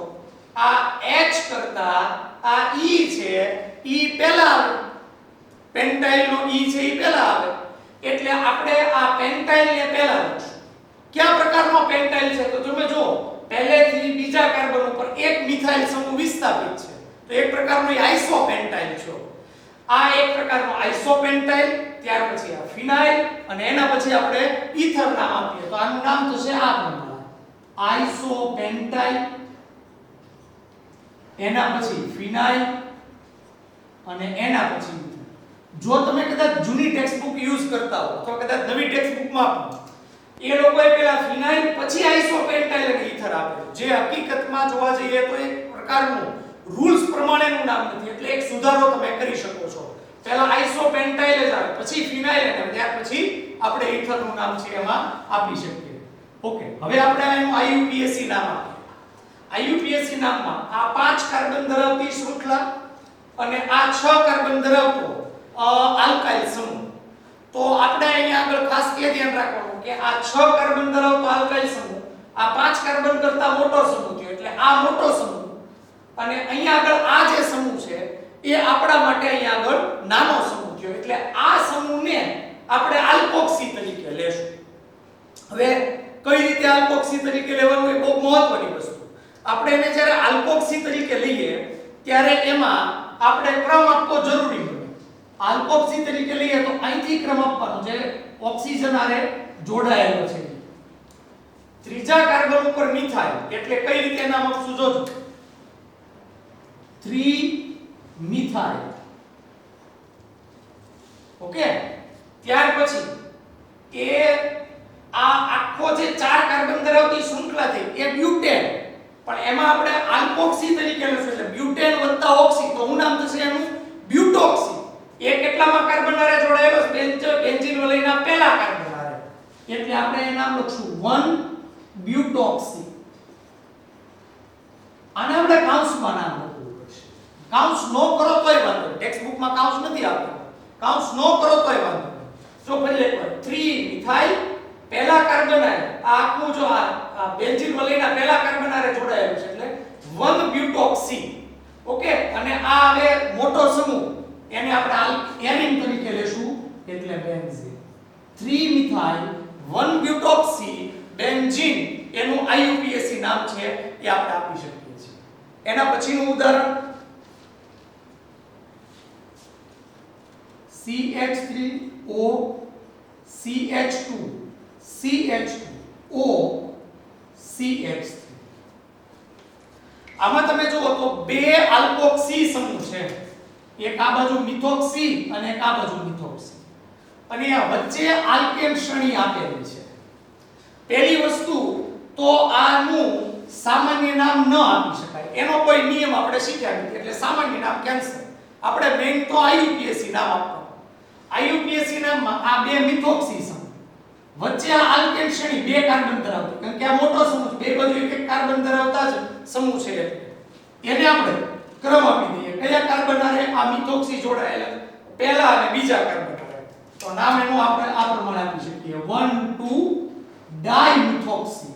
આ H કરતા આ E છે E પહેલા આવે, પેન્ટાઇલ નો E છે એ પહેલા આવે એટલે આપણે આ પેન્ટાઇલ ને પહેલા લખશું. કયા પ્રકારનો પેન્ટાઇલ છે તો તમે જો પહેલેથી બીજા કાર્બન ઉપર એક મિથાઇલ સમૂહ વિસ્થાપિત છે તો એક પ્રકારનો આઇસોપેન્ટાઇલ છે. આ એક પ્રકારનો આઇસોપેન્ટાઇલ, ત્યાર પછી આ ફિનાઇલ અને એના પછી આપણે ઈથર નામ આપીએ તો આનું નામ થશે આ પ્રમાણે આઇસોપેન્ટાઇલ, એના પછી ફિનાઇલ અને એના પછી જો તમે કદાચ જૂની ટેક્સ્ટબુક યુઝ કરતા હો અથવા કદાચ નવી ટેક્સ્ટબુકમાં એ લોકોએ પહેલા ફિનાઇલ પછી આઇસોપેન્ટાઇલ અને ઈથર આપેલું, જે હકીકતમાં જોવા જઈએ તો એક પ્રકારનું રૂલ્સ પ્રમાણેનું નામ નથી. એટલે એક સુધારો તમે કરી શકો છો. પહેલા આઇસોપેન્ટાઇલ જ આવે, પછી ફિનાઇલ અને ત્યાર પછી આપણે ઈથરનું નામ છે એમાં આપી શકીએ. ઓકે, હવે આપણે એનું આઈયુપીએસી નામ આપીએ. આઈયુપીએસી નામમાં આ 5 કાર્બન ધરાવતી શૃંખલા અને આ 6 કાર્બન ધરાવતો આલ્કાઇલ સમૂહ. તો આપણે અહીંયા આગળ ખાસ એ ધ્યાન રાખવાનું કે આ 6 કાર્બન ધરાવતો આલ્કાઇલ સમૂહ આ 5 કાર્બન કરતા મોટો સમૂહ છે એટલે આ મોટો સમૂહ અને અહીંયા આગળ આ જે સમૂહ છે એ આપણા માટે અહીંયા આગળ નાનો સમૂહ થયો એટલે આ સમૂહને આપણે આલ્કોક્સી તરીકે લેશું. હવે કઈ રીતે આલ્કોક્સી તરીકે લેવાનું એ બહુ મહત્વની વસ્તુ. આપણે એને જ્યારે આલ્કોક્સી તરીકે લઈએ ત્યારે એમાં આપણે ક્રમ આપવો જરૂરી બને. આલ્કોક્સી તરીકે લઈએ તો અહીંથી ક્રમ આપવાનો જે ઓક્સિજન આરે જોડાયેલો છે ત્રીજા કાર્બન ઉપર મિથાઇલ એટલે કઈ રીતે નામ આપશું જોજો 3 મિથાઇલ ઓકે ત્યાર પછી એ આ આખો જે ચાર કાર્બન ધરાવતી શૃંખલા થઈ એ બ્યુટેન પણ એમાં આપણે આલ્કોક્સી તરીકે લખશું એટલે બ્યુટેન વત્તા ઓક્સી તો હું નામ થશે એનું બ્યુટોક્સી એ કેટલામાં કાર્બન હારે જોડાયેલો છે બેન્ઝીન વલયના પહેલા કાર્બન હારે એટલે આપણે એ નામ લખશું 1 બ્યુટોક્સી આને આપણે કાઉન્સમાં નામ લખવું પડશે કાઉન્સ નો કરો તોય વાંધો નહીં ટેક્સ્ટ બુકમાં કાઉન્સ નથી આપેલું કાઉન્સ નો કરો તોય વાંધો નહીં જો પહેલે એકવાર 3 મિથાઇલ પહેલા કાર્બન હારે આ આખું જો આ બેન્ઝીન વલયના પહેલા કાર્બન હારે જોડાયેલું છે એટલે 1 બ્યુટોક્સી ઓકે અને આ હવે મોટો સમૂહ એને આપણે એરિન તરીકે લેશું એટલે બેન્ઝીન 3 મિથાઇલ 1 બ્યુટોક્સી બેન્ઝીન એનું IUPAC નામ છે એ આપણે આપી શકીએ છીએ એના પછીનું ઉદાહરણ CH3O CH2 CH2O CH3 આમાં તમે જુઓ તો બે આલ્કોક્સી સમૂહ છે એક આ બાજુ મિથોક્સી અને એક આ બાજુ મિથોક્સી અને આ વચ્ચે આલ્કેન શ્રેણી આપેલી છે પહેલી વસ્તુ તો આનું સામાન્ય નામ ન આપી શકાય એનો કોઈ નિયમ આપણે શીખ્યા નથી એટલે સામાન્ય નામ કેન્સલ આપણે મેઈન તો IUPAC નામ આપવાનું IUPAC નામમાં આ બે મિથોક્સી સમૂહ વચ્ચે આ આલ્કેન શ્રેણી બે કાર્બન ધરાવતી કારણ કે આ મોટો સમૂહ બે બાજુ એક એક કાર્બન ધરાવતા જ સમૂહ છે એને આપણે ક્રમ આપી દઈએ કયા કાર્બન હારે આ મિથોક્સી જોડાયેલા પહેલા અને બીજા કાર્બન હારે તો નામ એનું આપણે આ પ્રમાણે આપી શકીએ 1 2 ડાઇમિથોક્સી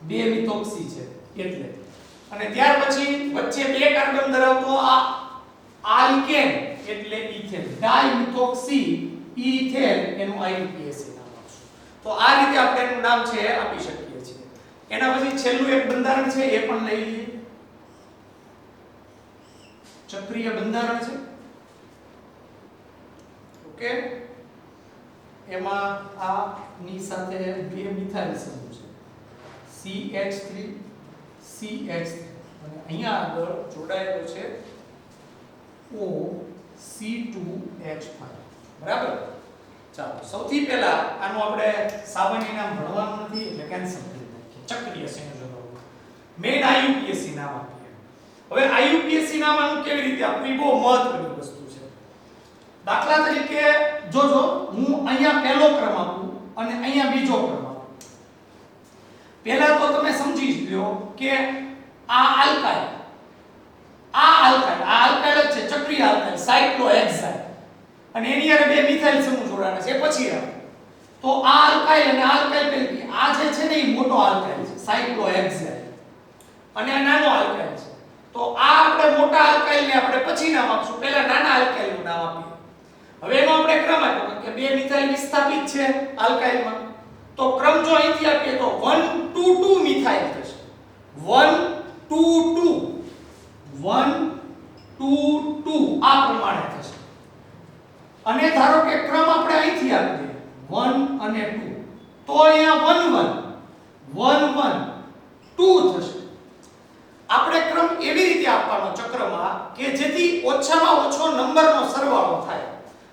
બે મિથોક્સી છે એટલે અને ત્યાર પછી વચ્ચે બે કાર્બન ધરાવતો આ આલ્કેન એટલે ઇથેન ડાઇમિથોક્સી ઇથેન એનું IUPAC નામ આપશું તો આ રીતે આપણે એનું નામ છે આપી શકીએ છીએ એના પછી છેલ્લું એક બંધારણ છે એ પણ લઈ લઈએ ચક્રીય બંધારણ છે ઓકે એમાં આ ની સાથે બે મિથાઇલ સમૂહ છે CH3 CH3 અને અહીંયા આગળ જોડાયેલો છે O C2H5 બરાબર ચાલો સૌથી પહેલા આનું આપણે સામાન્ય નામ ભણવાનું નથી એટલે કેન્સલ કરી નાખીએ ચક્રીય સંયોજનો મેઈન IUPAC નામ આપીએ હવે IUPAC નામ આનું કેવી રીતે આપવું એ બહુ મહત્વની વસ્તુ છે દાખલા તરીકે જોજો હું અહીંયા પહેલો ક્રમ આપું અને અહીંયા બીજો ક્રમ આપું પહેલા તો તમે સમજી લ્યો કે આ આલ્કાઇલ જ છે ચક્રીય આલ્કાઇલ સાયક્લોહેક્સાઇલ અને એની હારે બે મિથાઇલ સમૂહ જોડાણા છે પછી આવે તો આ આલ્કાઇલ અને આલ્કાઇલ પેલી આ જે છે ને એ મોટો આલ્કાઇલ છે સાયક્લોહેક્સાઇલ અને આ નાનો આલ્કાઇલ છે તો આ આપણે મોટા આલ્કાઇલ ને આપણે પછી નામ આપશું પહેલા નાના આલ્કાઇલ નું નામ આપીએ હવે એનો આપણે ક્રમ આપ્યો કે બે મિથાઇલ વિસ્થાપિત છે આલ્કાઇલમાં તો ક્રમ જો અહીંથી આપીએ તો 1 2 2 મિથાઇલ થશે 1 2 2 1 2 2 આ પ્રમાણે થશે અને ધારો કે ક્રમ આપણે અહીંથી આપીએ 1 અને 2 તો અહીંયા 1 1 1 1 2 થશે આપણે ક્રમ એવી રીતે આપવાનો ચક્રમાં કે જેથી ઓછામાં ઓછો નંબરનો સરવાળો થાય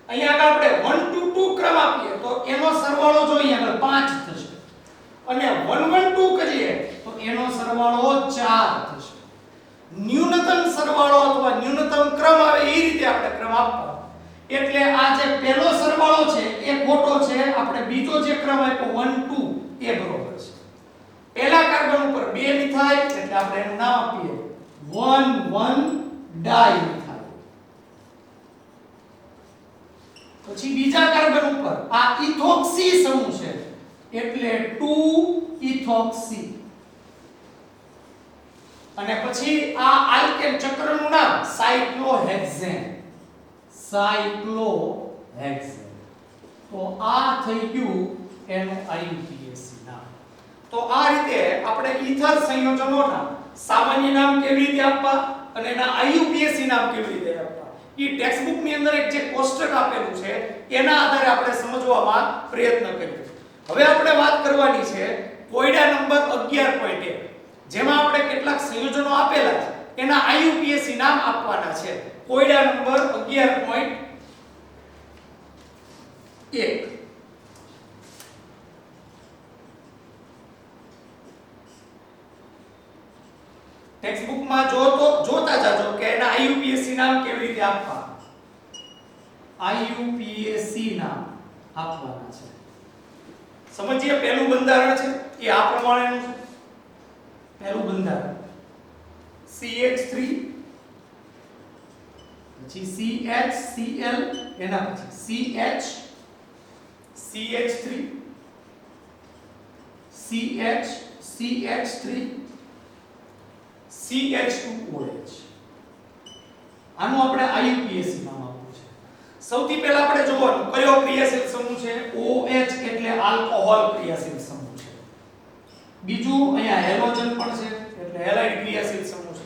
અહીંયા આગળ આપણે 1 2 2 ક્રમ આપીએ તો એનો સરવાળો જો અહીંયા આગળ 5 થશે અને 1 1 2 કરીએ તો એનો સરવાળો 4 થશે ન્યૂનતમ સરવાળો અથવા ન્યૂનતમ ક્રમ આવે એ રીતે આપણે ક્રમ આપવાનો એટલે આ જે પહેલો સરવાળો છે એ ખોટો છે આપણે બીજો જે ક્રમ આપ્યો 1 2 એ બરોબર છે પહેલા કાર્બન ઉપર બે મિથાઇલ એટલે આપણે એનું નામ આપીએ 1 1 ડાઇમિથાઇલ પછી બીજા કાર્બન ઉપર આ ઇથોક્સી સમૂહ છે એટલે 2 ઇથોક્સી અને પછી આ આલ્કેન ચક્રનું નામ સાયક્લોહેક્સેન તો આ થઈ ગયું એનું IUPAC નામ તો આ રીતે આપણે ઈથર સંયોજનોના સામાન્ય નામ કેવી રીતે આપવા અને એના IUPAC નામ કેવી રીતે આપવા એ ટેક્સ્ટ બુક ની અંદર એક જે કોષ્ટક આપેલું છે એના આધારે આપણે સમજવામાં પ્રયત્ન કરીએ હવે આપણે વાત કરવાની છે કોયડા નંબર 11.1 જેમાં આપણે કેટલાક સંયોજનો આપેલા છે એના IUPAC નામ આપવાના છે. કોયડા નંબર 11.1 ટેક્સ્ટ બુકમાં જોતા જાજો કે એના IUPAC નામ કેવી રીતે આપવા. IUPAC નામ આપવાના છે. સમજીએ પહેલું બંધારણ છે એ આ પ્રમાણેનું છે. પહેલું બંધારણ CH3 પછી CHCl એના પછી CH3 CH3 CH2OH. આનું આપણે IUPAC નામ આપવું છે. સૌથી પહેલા આપણે જોવાનું કયો ક્રિયાશીલ સમૂહ છે. OH એટલે આલ્કોહોલ ક્રિયાશીલ સમૂહ છે. બીજું અહીંયા હેલોજન પણ છે એટલે હેલાઇડ ક્રિયાશીલ સમૂહ છે.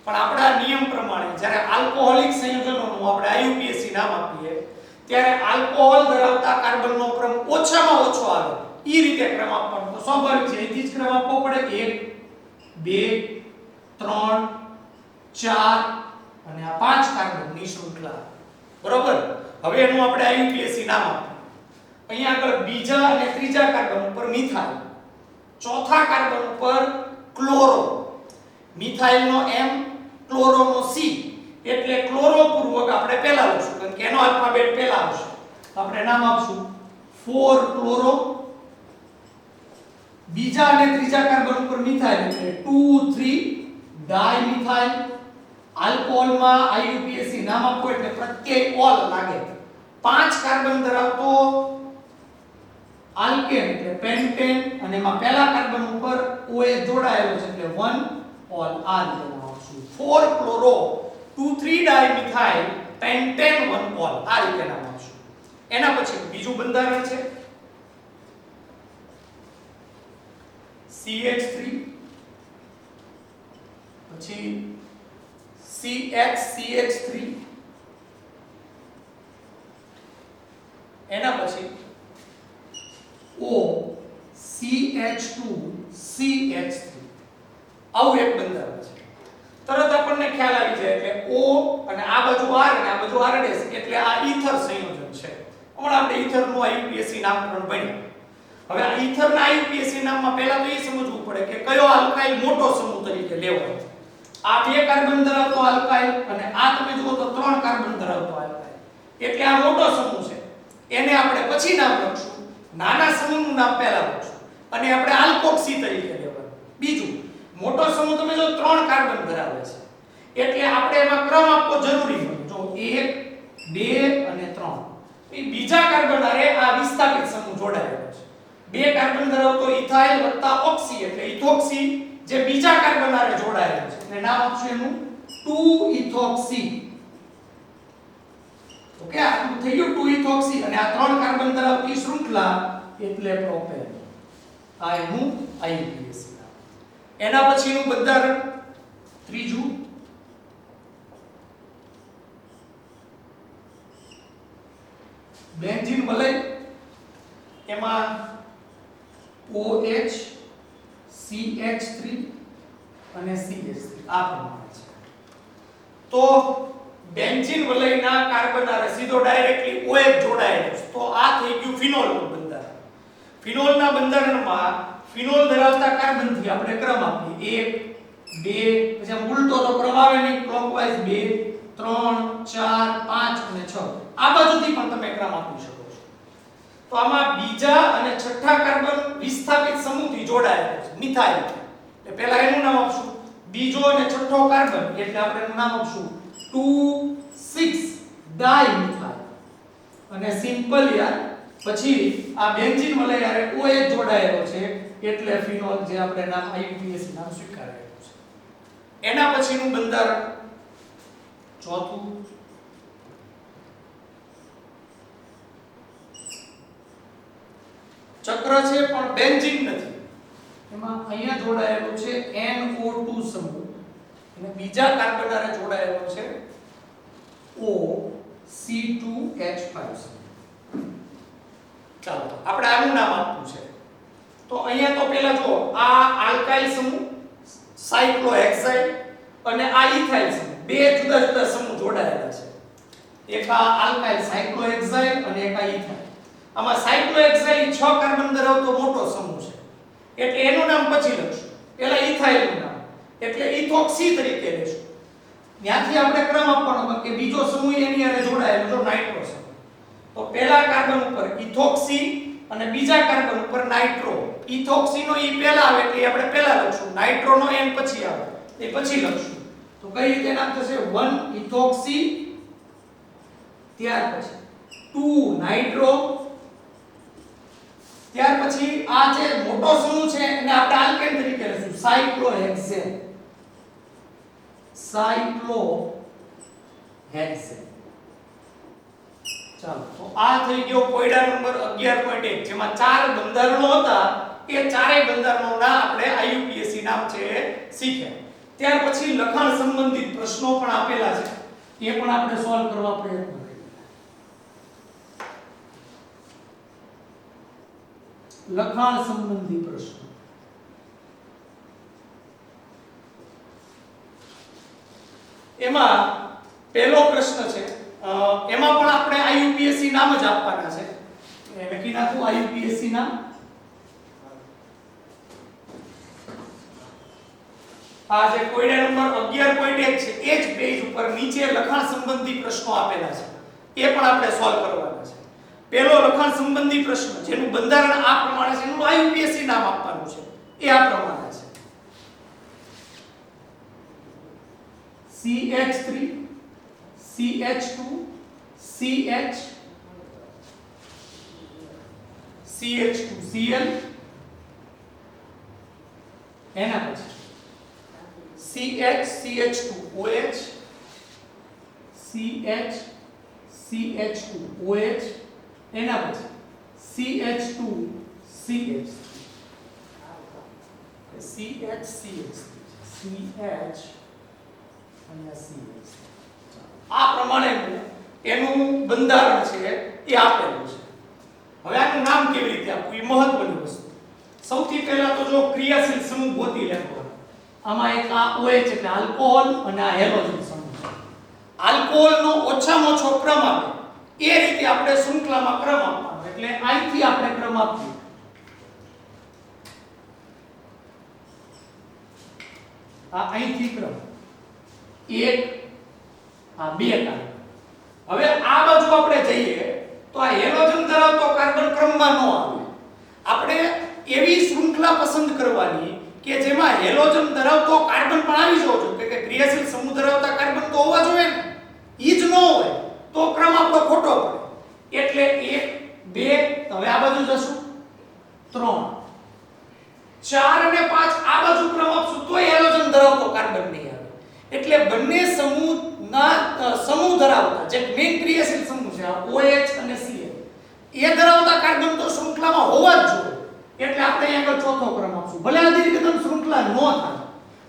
પણ આપણા નિયમ પ્રમાણે જ્યારે આલ્કોહોલિક સંયોજનોનું આપણે IUPAC નામ આપીએ ત્યારે આલ્કોહોલ ધરાવતા કાર્બનનો ક્રમ ઓછામાં ઓછો આવે ઈ રીતે ક્રમ આપવાનો. તો સ્વાભાવિક છે અહીંથી જ ક્રમ આપવો પડે. 1 2 3 4 અને આ 5 કાર્બનની શૃંખલા. બરોબર. હવે એનું આપણે IUPAC નામ આપીએ. અહીંયા આગળ બીજા અને ત્રીજા કાર્બન ઉપર મિથાઇલ, ચોથા કાર્બન ઉપર ક્લોરો. મિથાઇલનો M, ક્લોરોનો C એટલે ક્લોરો પૂર્વક આપણે પહેલા લખશું કારણ કે એનો આલ્ફાબેટ પહેલા આવશે. આપણે નામ આપશું 4 ક્લોરો. બીજા અને ત્રીજા કાર્બન ઉપર મિથાઇલ એટલે 2 3 ડાયમિથાઇલ. આલ્કોહોલમાં IUPAC નામ આપો એટલે પ્રત્યય ઓલ લાગે. 5 કાર્બન ધરાવતો આલ્કેન એટલે પેન્ટેન અને એમાં પહેલા કાર્બન ઉપર OH જોડાયેલો છે એટલે 1 ઓલ આ રીતે નામ આપશું. 4 ક્લોરો 2 3 ડાયમિથાઇલ પેન્ટેન 1 ઓલ આ રીતે નામ આપશું. એના પછી બીજું બંધારણ છે CH3 પછી CH3 એના પછી O CH2CH3 આવું એક બંધારણ છે. તરત આપણને ખ્યાલ આવી જાય એટલે O અને આ બાજુ R અને આ બાજુ R' એટલે આ ઈથર સંયોજન છે. હમણાં આપણે ઈથરનું IUPAC નામકરણ ભણ્યું. હવે આ ઈથરના IUPAC નામમાં પહેલા તો એ સમજવું પડે કે કયો આલ્કાઇલ મોટો સમૂહ તરીકે લેવાનો. આ 2 કાર્બન ધરાવતો આલ્કાઇલ અને આ તમે જુઓ તો 3 કાર્બન ધરાવતો આલ્કાઇલ એટલે આ મોટો સમૂહ છે. એને આપણે પછી નામ લખશું. નાના સમૂહનું નામ પહેલા લખશું અને આપણે આલ્કોક્સી તરીકે લેવાનું. બીજું મોટો સમૂહ તમે જો 3 કાર્બન ધરાવે છે એટલે આપણે એમાં ક્રમ આપવો જરૂરી છે. જો 1 2 અને 3 એ બીજા કાર્બન આરે આ વિસ્થાપિત સમૂહ જોડાયેલો છે. 2 કાર્બન ધરાવતો ઇથાઇલ વત્તા ઓક્સી એટલે ઇથોક્સી જે બીજા કાર્બન આરે જોડાયેલો છે એટલે નામ આપશું એનું 2 ઇથોક્સી. ઓકે આ થઈ ગયું 2 ઇથોક્સી અને આ 3 કાર્બન ધરાવતી શૃંખલા એટલે પ્રોપેન. આ એનું IUPAC. એના પછીનું બંધારણ ત્રીજું બેન્ઝીન વલય. એમાં OH CH3 અને CH3 આ પ્રમાણે છે. તો બેન્ઝીન વલયના કાર્બન આરે સીધો ડાયરેક્ટલી OH જોડાયેલો છે. તો આ થઈ ગયું ફિનોલનું બંધારણ. ફિનોલના બંધારણમાં ફિનોલ ધરાવતા કાર્બનથી આપણે ક્રમ આપીએ 1 2 પછી આમ ઉલટો તો ક્રમ આવે નહીં ક્લોકવાઇઝ 2 3 4 5 અને 6 આ બાજુથી પણ તમે ક્રમ આપી શકો છો. તો આમાં બીજા અને છઠ્ઠા કાર્બન વિસ્થાપિત સમૂહથી જોડાયેલો છે મિથાઇલ એટલે પહેલા એનું નામ આપશું. બીજો અને છઠ્ઠો કાર્બન એટલે આપણે એનું નામ આપશું 2 6 ડાયમિથાઇલ અને સિમ્પલ યાર પછી આ બેન્ઝીન વલય યારે OH જોડાયેલો છે એટલે ફિનોલ જે આપણે નામ IUPAC નામ સ્વીકારેલું છે. એના પછીનું બંધારણ ચોથું ચક્ર છે પણ બેન્ઝીન નથી. એમાં અહીંયા જોડાયેલું છે NO2 સમૂહ અને બીજા કાર્બન આરે જોડાયેલો છે OC2H5 સમૂહ. ચાલો આપણે આનું નામ આપવું છે. તો તો અહીંયા તો પહેલા જો આ આલ્કાઇલ સમૂહ સાયક્લોહેક્સાઇડ અને આ ઇથાઇલ સમૂહ બે જુદા જુદા સમૂહ જોડાયેલા છે. એક આ આલ્કાઇલ સાયક્લોહેક્સાઇડ અને એક આ ઇથાઇલ. આમાં સાયક્લોહેક્સાઇડ 6 કાર્બન ધરાવતો મોટો સમૂહ છે એટલે એનું નામ પછી લખશું. પહેલા ઇથાઇલનું નામ એટલે ઇથોક્સી તરીકે લેશું. ત્યાંથી આપણે ક્રમ આપવાનો કે બીજો સમૂહ એની સાથે જોડાયેલો જો નાઇટ્રો સમૂહ. તો પહેલા કાર્બન ઉપર ઇથોક્સી અને બીજા કાર્બન ઉપર નાઇટ્રો. ઇથોક્સી નો ઈ પહેલા આવે એટલે આપણે પહેલા લખશું, નાઇટ્રો નો એન પછી આવે એ પછી લખશું. તો કઈ રીતે નામ થશે 1 ઇથોક્સી, ત્યાર પછી 2 નાઇટ્રો, ત્યાર પછી આ જે મોટો સમૂહ છે એને આપણે આલ્કેન તરીકે લખશું સાયક્લોહેક્સેન. સાયક્લોહેક્સેન. ચાલો તો આ થઈ ગયો કોયડા નંબર 11.1 જેમાં 4 બંધારણો હતા. એ ચારેય બંધારણોના આપણે IUPAC નામ છે શીખ્યા. ત્યાર પછી લખાણ સંબંધિત પ્રશ્નો પણ આપેલા છે એ પણ આપણે સોલ્વ કરવા પ્રયત્ન કરીએ. લખાણ સંબંધી પ્રશ્નો એમાં પહેલો પ્રશ્ન છે એમાં પણ આપણે IUPAC નામ જ આપવાના છે. લખી નાખું IUPAC નામ. આ જે કોયડા નંબર 11.1 છે એ જ પેજ ઉપર નીચે લખાણ સંબંધી પ્રશ્નો આપેલા છે એ પણ આપણે સોલ્વ કરવાના છે. પહેલો લખાણ સંબંધી પ્રશ્ન જેનું બંધારણ આ પ્રમાણે છે એનું IUPAC નામ આપવાનું છે એ આ પ્રમાણે છે. CH3 CH2 CH CH2Cl એના પછી CH CH2OH CH CH2OH એના પછી CH2CH CH અને CH. આ પ્રમાણે એનું બંધારણ છે એ આપેલું છે. હવે આનું નામ કેવી રીતે આપવું એ મહત્વની વસ્તુ. સૌથી પહેલા તો જો ક્રિયાશીલ સમૂહ ગોતી લેવાનો. આમાં એક આ OH એટલે આલ્કોહોલ અને આ હેલોજન સમૂહ છે. આલ્કોહોલનો ઓછામાં ઓછો ક્રમ આવે એ રીતે આપણે શૃંખલામાં ક્રમ આપવાનો. એટલે અહીંથી આપણે ક્રમ આપીએ. આ અહીંથી ક્રમ 1 આ 2 કાર્બન. હવે આ બાજુ આપણે જઈએ તો આ હેલોજન ધરાવતો કાર્બન ક્રમમાં ન આવે. આપણે એવી શૃંખલા પસંદ કરવાની કે જેમાં હેલોજન ધરાવતો કાર્બન પણ આવી જવો જોઈએ કે ક્રિયાશીલ સમૂહ ધરાવતા કાર્બન તો હોવા જોઈએ ને. ઈ જ ન હોય તો ક્રમ આપણો ખોટો પડે. એટલે 1 2 હવે આ બાજુ જશું 3 4 અને 5 આ બાજુ ક્રમ આપશું તો હેલોજન ધરાવતો કાર્બન નહીં આવે. એટલે બંને સમૂહ ધરાવતા જે મેઇન ક્રિયાશીલ સમૂહ છે OH અને Cl એ ધરાવતા કાર્બન તો શૃંખલામાં હોવા જ જોઈએ. એટલે આપણે અહીં આગળ ચોથો ક્રમ આપશું. ભલે આધી રીતે શૃંખલા ન થાય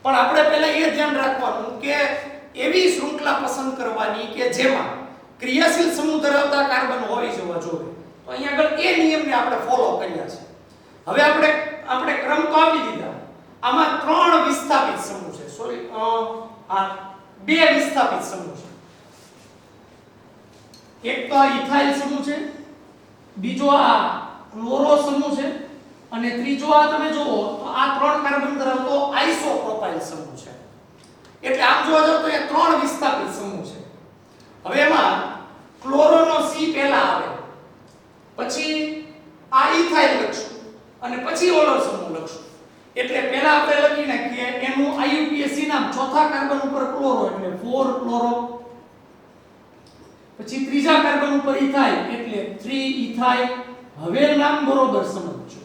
પણ આપણે પહેલા એ ધ્યાન રાખવાનું કે એવી શૃંખલા પસંદ કરવાની કે જેમાં ક્રિયાશીલ સમૂહ ધરાવતા કાર્બન હોઈ જવા જોઈએ. તો અહીં આગળ એ નિયમને આપણે ફોલો કર્યા છે. હવે આપણે ક્રમ તો આપી દીધા. આમાં 3 વિસ્થાપિત સમૂહ છે. સોરી આ 2 વિસ્થાપિત સમૂહ છે. એક તો આ ઇથાઇલ સમૂહ છે, બીજો આ ક્લોરો સમૂહ છે અને ત્રીજો આ તમે જુઓ તો આ 3 કાર્બન ધરાવતો આઇસોપ્રોપાઇલ સમૂહ છે. એટલે આમ જોવા જાવ તો એ 3 વિસ્થાપિત સમૂહ છે. હવે એમાં ક્લોરોનો C પહેલા આવે, પછી આ ઇથાઇલ લખશું અને પછી ઓલો સમૂહ લખશું. એટલે પહેલા આપણે લખી નાખીએ એનું IUPAC નામ. ચોથા કાર્બન ઉપર ક્લોરો એટલે 4 ક્લોરો, પછી ત્રીજા કાર્બન ઉપર ઇથાઇલ એટલે 3 ઇથાઇલ. હવે નામ બરોબર સમજજો.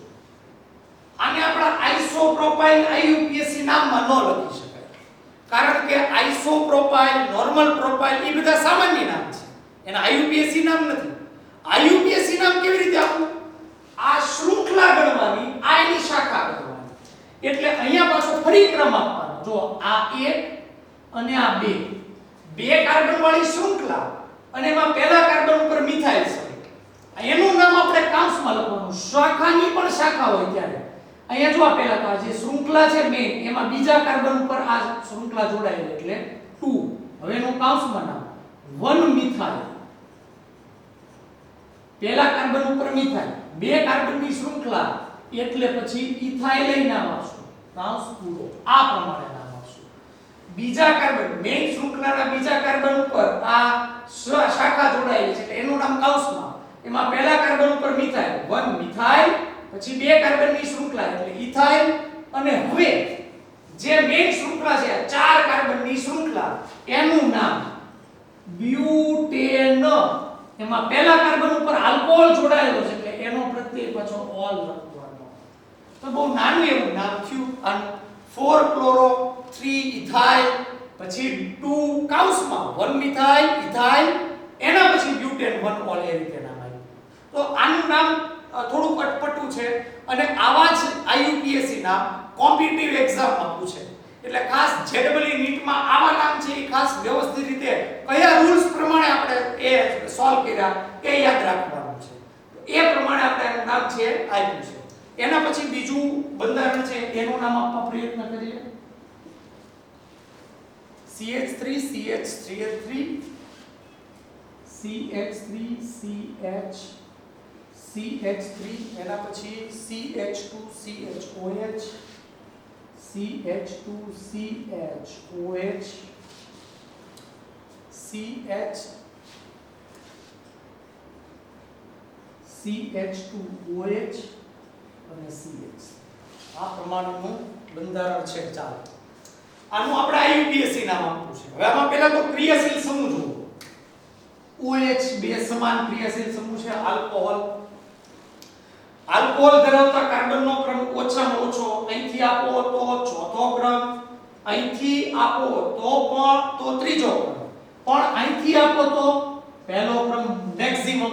આને આપણા આઇસોપ્રોપાઇલ IUPAC નામમાં ન લખી શકાય કારણ કે આઇસોપ્રોપાઇલ, નોર્મલ પ્રોપાઇલ એ બધા સામાન્ય નામ છે. એના IUPAC નામ નથી. IUPAC નામ કેવી રીતે આપવું? આ શૃંખલા ગણવાની, આ એની શાખા ગણવાની. એટલે અહીંયા પાછો ફરી ક્રમ આપવાનો. જો આ 1 અને આ 2 કાર્બન વાળી શૃંખલા અને એમાં પહેલા કાર્બન ઉપર મિથાઇલ છે. એનું નામ આપણે કાંસમાં લખવાનું. શાખાની પણ શાખા હોય ત્યારે અહીંયા જો આપેલા તો આ જે શૃંખલા છે મેઇન એમાં બીજા કાર્બન ઉપર આ શૃંખલા જોડાયેલી એટલે 2. હવે એનું કાઉન્સમાં નામ 1 મિથાઇલ. પહેલા કાર્બન ઉપર મિથાઇલ, બે કાર્બનની શૃંખલા એટલે પછી ઇથાઇલ નામ આપશું. કાઉન્સ પૂરો. આ પ્રમાણે નામ આપશું. બીજા કાર્બન મેઇન શૃંખલાના બીજા કાર્બન ઉપર આ શાખા જોડાયેલી છે એટલે એનું નામ કાઉન્સમાં. એમાં પહેલા કાર્બન ઉપર મિથાઇલ 1 મિથાઇલ, પછી બે કાર્બનની શૃંખલા એટલે ઇથાઇલ, અને હવે જે મેઇન શૃંખલા છે આ ચાર કાર્બનની શૃંખલા એનું નામ બ્યુટેન. એમાં પહેલા કાર્બન ઉપર આલ્કોહોલ જોડાયેલો છે એટલે એનો પ્રત્યય પાછો ઓલ લખવાનો. તો બહુ નાનું એવું નામ થયું. અને 4 ક્લોરો 3 ઇથાઇલ, પછી 2 કાઉન્સમાં 1 મિથાઇલ ઇથાઇલ, એના પછી બ્યુટેન 1 ઓલ એ રીતે નામ આવ્યું. તો આનું નામ થોડું અટપટું છે અને આવા જ આઈયુપીએસસી ના કોમ્પિટિટિવ એક્ઝામમાં પૂછે. એટલે ખાસ જેડબલઈ નીટમાં આવા નામ છે એ ખાસ વ્યવસ્થિત રીતે કયા રૂલ્સ પ્રમાણે આપણે એ સોલ્વ કર્યા એ યાદ રાખવાનું છે. એ પ્રમાણે આપણે એનું નામ છે આપ્યું છે. એના પછી બીજું બંધારણ છે એનું નામ આપવા પ્રયત્ન કરીએ. CH3 CH3 CH3 CH3 એના પછી CH2 CHOH CH2 CHOH CH2OH અને CH. આ પ્રમાણેનું બંધારણ છે. ચાલો આનું આપણે આઈયુપીએસસી નામ આપવું છે. હવે આમાં પહેલા તો ક્રિયાશીલ સમૂહ જુઓ. OH બે સમાન ક્રિયાશીલ સમૂહ છે. આલ્કોહોલ ધરાવતા કાર્બનનો ક્રમ ઓછામાં ઓછો અહીંથી આપો તો ચોથો ક્રમ, અહીંથી આપો તો ત્રીજો ક્રમ, પણ અહીંથી આપો તો પહેલો ક્રમ મેક્સિમમ 1,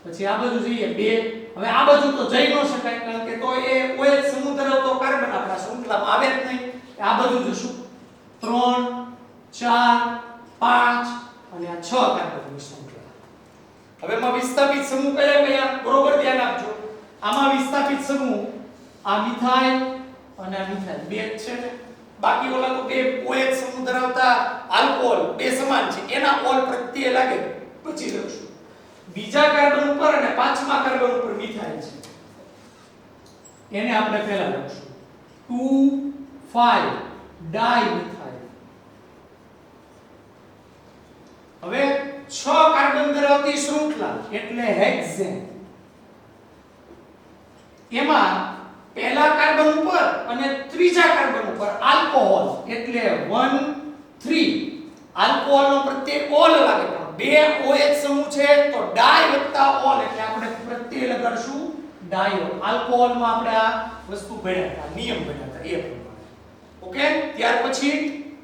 પછી આ બાજુ જોઈએ 2. હવે આ બાજુ તો જઈ ન શકાય કારણ કે તો એ OH સમૂહ ધરાવતો કાર્બન આપણા શૃંખલામાં આવે જ નહીં. આ બાજુ જશું 3 4 5 અને આ 6 કાર્બનની શૃંખલા. હવે માં વિસ્થાપિત સમૂહ કયા બરોબર ધ્યાન આપજો. આમાં વિસ્થાપિત સમૂહ આ મિથાઇલ અને આ મિથાઇલ બે છે ને. બાકી ઓલા તો બે OH સમૂહ ધરાવતા આલ્કોહોલ બે સમાન છે એના ઓલ પ્રત્યય લાગે પછી લખશું. બીજા કાર્બન ઉપર અને પાંચમા કાર્બન ઉપર મિથાઇલ છે એને આપણે પહેલા લખશું 2,5 ડાઇમિથાઇલ. હવે 6 કાર્બન ધરાવતી શૃંખલા એટલે હેક્ઝેન. એમાં પહેલા કાર્બન ઉપર અને ત્રીજા કાર્બન ઉપર આલ્કોહોલ એટલે 1 3. આલ્કોહોલનો પ્રત્યય ઓલ લાગે પણ બે OH સમૂહ છે તો ડાઈ વત્તા ઓલ એટલે આપણે પ્રત્યય લગાડશું ડાયોલ. આલ્કોહોલમાં આપણે આ વસ્તુ ભણ્યા હતા, નિયમ ભણ્યા હતા એ પ્રમાણે. ઓકે. ત્યાર પછી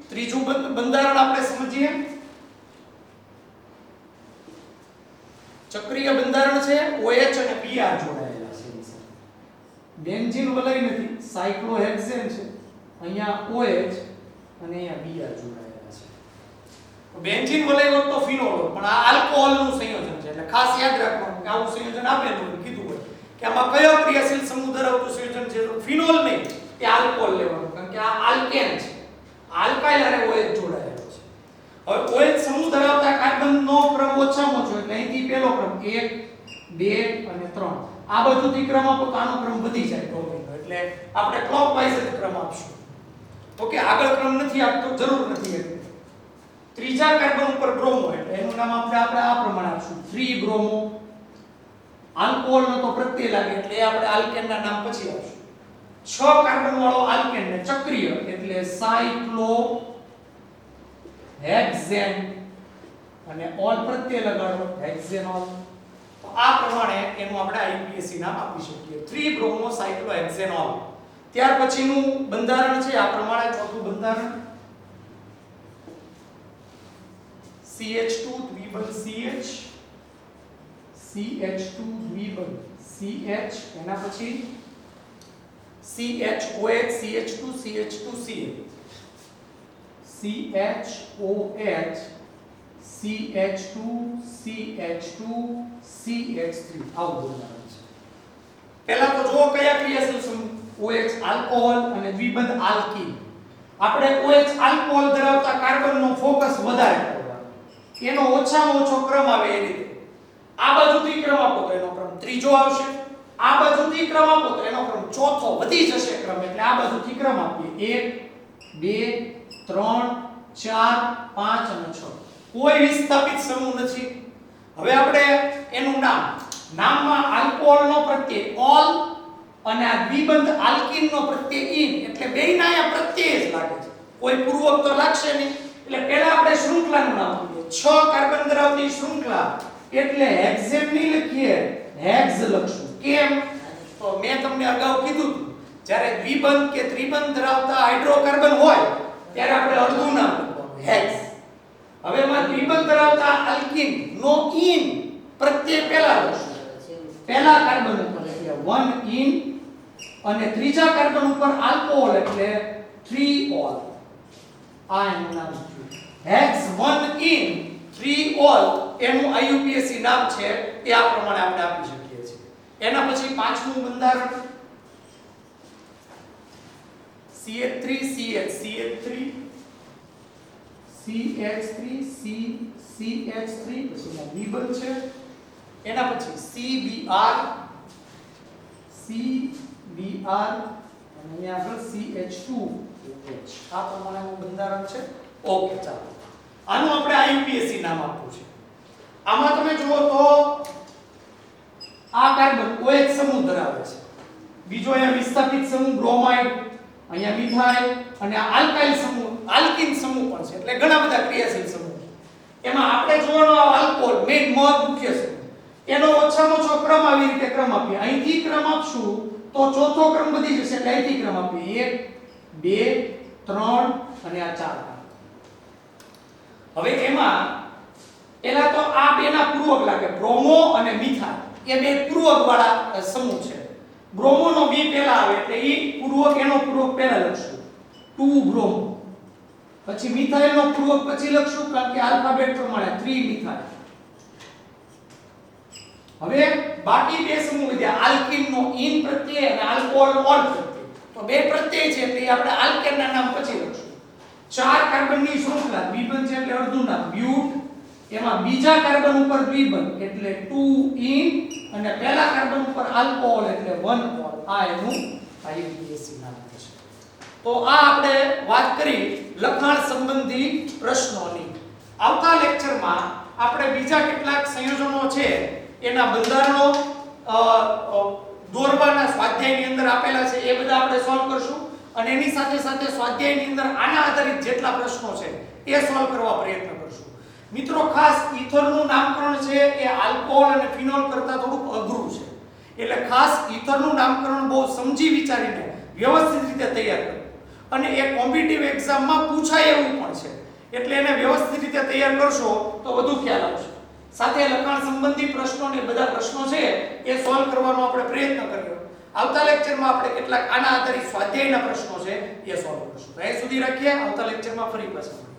ત્રીજું બંધારણ આપણે સમજીએ. ચક્રીય બંધારણ છે. OH અને Br જોડાયેલા છે. બેન્ઝીન વલય નથી, સાયક્લોહેક્સેન છે. અહીંયા OH અને અહીંયા Br જોડાયેલા છે. બેન્ઝીન વલય હોત તો ફિનોલ હોત પણ આ આલ્કોહોલનું સંયોજન છે એટલે ખાસ યાદ રાખવાનું કે આવું સંયોજન આપેલું કીધું હોય કે આમાં કયો ક્રિયાશીલ સમૂહ ધરાવતું સંયોજન છે તો ફિનોલ નહીં તે આલ્કોહોલ લેવાનું કારણ કે આ આલ્કેન છે. આલ્કાઇલ અને OH જોડાયેલો છે. હવે OH સમૂહ ધરાવતા કાર્બનનો ક્રમ ઓછામાં ઓછો એટલે અહીંથી પહેલો ક્રમ 1 2 અને 3. આ બાજુથી ક્રમ આપો તો આનો ક્રમ વધી જાય ડોમિનો એટલે આપણે ક્લોકવાઇઝ જ ક્રમ આપશું. ઓકે. આગળ ક્રમ નથી આપતો, જરૂર નથી એટલે. ત્રીજા કાર્બન ઉપર બ્રોમો એટલે એનું નામ આપણે આ પ્રમાણે આપશું 3 બ્રોમો. આલ્કોહોલનો તો પ્રત્યય લાગે એટલે આપણે આલ્કેનના નામ પછી આપશું. 6 કાર્બન વાળો આલ્કેન ને ચક્રીય એટલે સાયક્લોહેક્સેન અને ઓલ પ્રત્યય લગાડો હેક્સેનોલ. તો આ પ્રમાણે એનું આપણે આઈયુપીએસસી નામ આપી શકીએ 3 બ્રોમો સાયક્લોહેક્સેનોલ. ત્યાર પછીનું બંધારણ છે આ પ્રમાણે. ચોથું બંધારણ CH2 દ્વિબંધ CH CH2 દ્વિબંધ CH એના પછી CHOH CH2 CH2 CH CHOH CH2 CH2 CH3 આવું બંધારણ છે. પહેલા તો જો કયા ક્રિયાશીલ સમૂહ OH આલ્કોહોલ અને દ્વિબંધ આલ્કીન. આપણે OH આલ્કોહોલ ધરાવતા કાર્બનનો ફોકસ વધારે કરવાનો, એનો ઓછામાં ઓછો ક્રમ આવે એ રીતે. આ બાજુથી ક્રમ આપો તો એનો ક્રમ ત્રીજો આવશે, આ બાજુથી ક્રમ આપો તો એનો ક્રમ ચોથો, વધી જશે ક્રમ. એટલે આ બાજુથી ક્રમ આપીએ 1 2 3 4 5 અને 6. કોઈ વિસ્થાપિત સમૂહ નથી. હવે આપણે એનું નામમાં આલ્કોહોલનો પ્રત્યય ઓલ અને આ દ્વિબંધ આલ્કીનનો પ્રત્યય ઇન, એટલે બેયના અહીંયા પ્રત્યય જ લાગે છે, કોઈ પૂર્વક તો લાગશે નહીં. એટલે પહેલા આપણે શૃંખલાનું નામ આપીએ. 6 કાર્બન ધરાવતી શૃંખલા એટલે હેક્ઝેન નહીં લખીએ, હેક્ઝ લખશું. કેમ? તો મેં તમને અગાઉ કીધું હતું, જ્યારે દ્વિબંધ કે ત્રિબંધ ધરાવતા હાઇડ્રોકાર્બન હોય ત્યારે આપણે અડધું નામ લખવાનું હેક્સ. હવે એમાં દ્વિબંધ ધરાવતા આલ્કીન નો ઇન પ્રત્યય પહેલા લખશું. પહેલા કાર્બન ઉપર લખીએ 1 ઇન અને ત્રીજા કાર્બન ઉપર આલ્કોહોલ એટલે 3 ઓલ. આ એનું નામ છે હેક્સ 1 ઇન 3 ઓલ. એનું IUPAC નામ છે. એ આ પ્રમાણે આપણે આપી શકીએ છીએ. એના પછી પાંચમું બંધારણ CH3 CH CH3 CH3 CH3 પછી આ દ્વિબંધ છે. એના પછી CBr CBr અને અહીંયા આગળ CH2OH. આ પ્રમાણેનું બંધારણ છે. ઓકે, ચાલો આનું આપણે IUPAC નામ આપવું છે. આમાં તમે જુઓ તો આ કાર્બન OH સમૂહ ધરાવે છે, બીજો અહીંયા વિસ્થાપિત સમૂહ બ્રોમાઇડ, અહીંયા મિથાઇલ અને આ આલ્કાઇલ સમૂહ આલ્કીન સમૂહ પણ છે. એટલે ઘણા બધા ક્રિયાશીલ સમૂહ છે. એમાં આપણે જોવાનો આલ્કોહોલ મેઇન મુખ્ય સમૂહ, એનો ઓછામાં ઓછો ક્રમ આવી રીતે ક્રમ આપીએ. અહીંથી ક્રમ આપશું તો ચોથો ક્રમ વધી જશે, એટલે અહીંથી ક્રમ આપીએ 1 2 3 અને આ 4. હવે એમાં પહેલા તો આ બેના પૂર્વક લાગે, બ્રોમો અને મિથાઇલ. એ બે પૂર્વક વાળા સમૂહ છે. બ્રોમો નો બી પહેલા આવે એટલે ઈ પૂર્વક, એનો પૂર્વક પહેલા લખશું 2 બ્રોમો. પછી મિથાઇલ નો પૂર્વક પછી લખશું, કારણ કે આલ્ફાબેટ પ્રમાણે 3 મિથાઇલ. હવે બાકી બે સમૂહ વધ્યા, આલ્કીન નો ઇન પ્રત્યય અને આલ્કોહોલ ઓલ પ્રત્યય. તો બે પ્રત્યય છે એટલે આપણે આલ્કેન ના નામ પછી લખશું. 4 કાર્બનની શૃંખલા, દ્વિબંધ છે એટલે અડધું નામ બ્યુટ. એમાં બીજા કાર્બન ઉપર દ્વિબંધ એટલે 2 ઇન અને પહેલા કાર્બન ઉપર આલ્કોહોલ એટલે 1 ઓલ. આ એનું IUPAC નામ છે. તો આ આપણે વાત કરી લખાણ સંબંધી પ્રશ્નોની. આવતા લેક્ચરમાં આપણે બીજા કેટલાક સંયોજનો છે એના બંધારણો દોરવાના સ્વાધ્યાયની અંદર આપેલા છે એ બધા આપણે સોલ્વ કરશું. અને એની સાથે સાથે સ્વાધ્યાયની અંદર આના આધારિત જેટલા પ્રશ્નો છે એ સોલ્વ કરવા પ્રયત્ન કરશું. મિત્રો, ખાસ ઈથરનું નામકરણ છે એ આલ્કોહોલ અને ફિનોલ કરતા થોડુંક અઘરું છે. એટલે ખાસ ઈથરનું નામકરણ બહુ સમજી વિચારીને વ્યવસ્થિત રીતે તૈયાર કરવું. અને એ કોમ્પિટિટિવ એક્ઝામમાં પૂછાય એવું પણ છે. એટલે એને વ્યવસ્થિત રીતે તૈયાર કરશો તો વધુ ખ્યાલ આવશે. સાથે લખાણ સંબંધી પ્રશ્નો ને બધા પ્રશ્નો છે એ સોલ્વ કરવાનો આપણે પ્રયત્ન કર્યો. આવતા લેક્ચરમાં આપણે કેટલાક આના આધારિત સ્વાધ્યાયના પ્રશ્નો છે એ સોલ્વ કરશું. તો એ સુધી રાખીએ. આવતા લેક્ચરમાં ફરી પાછા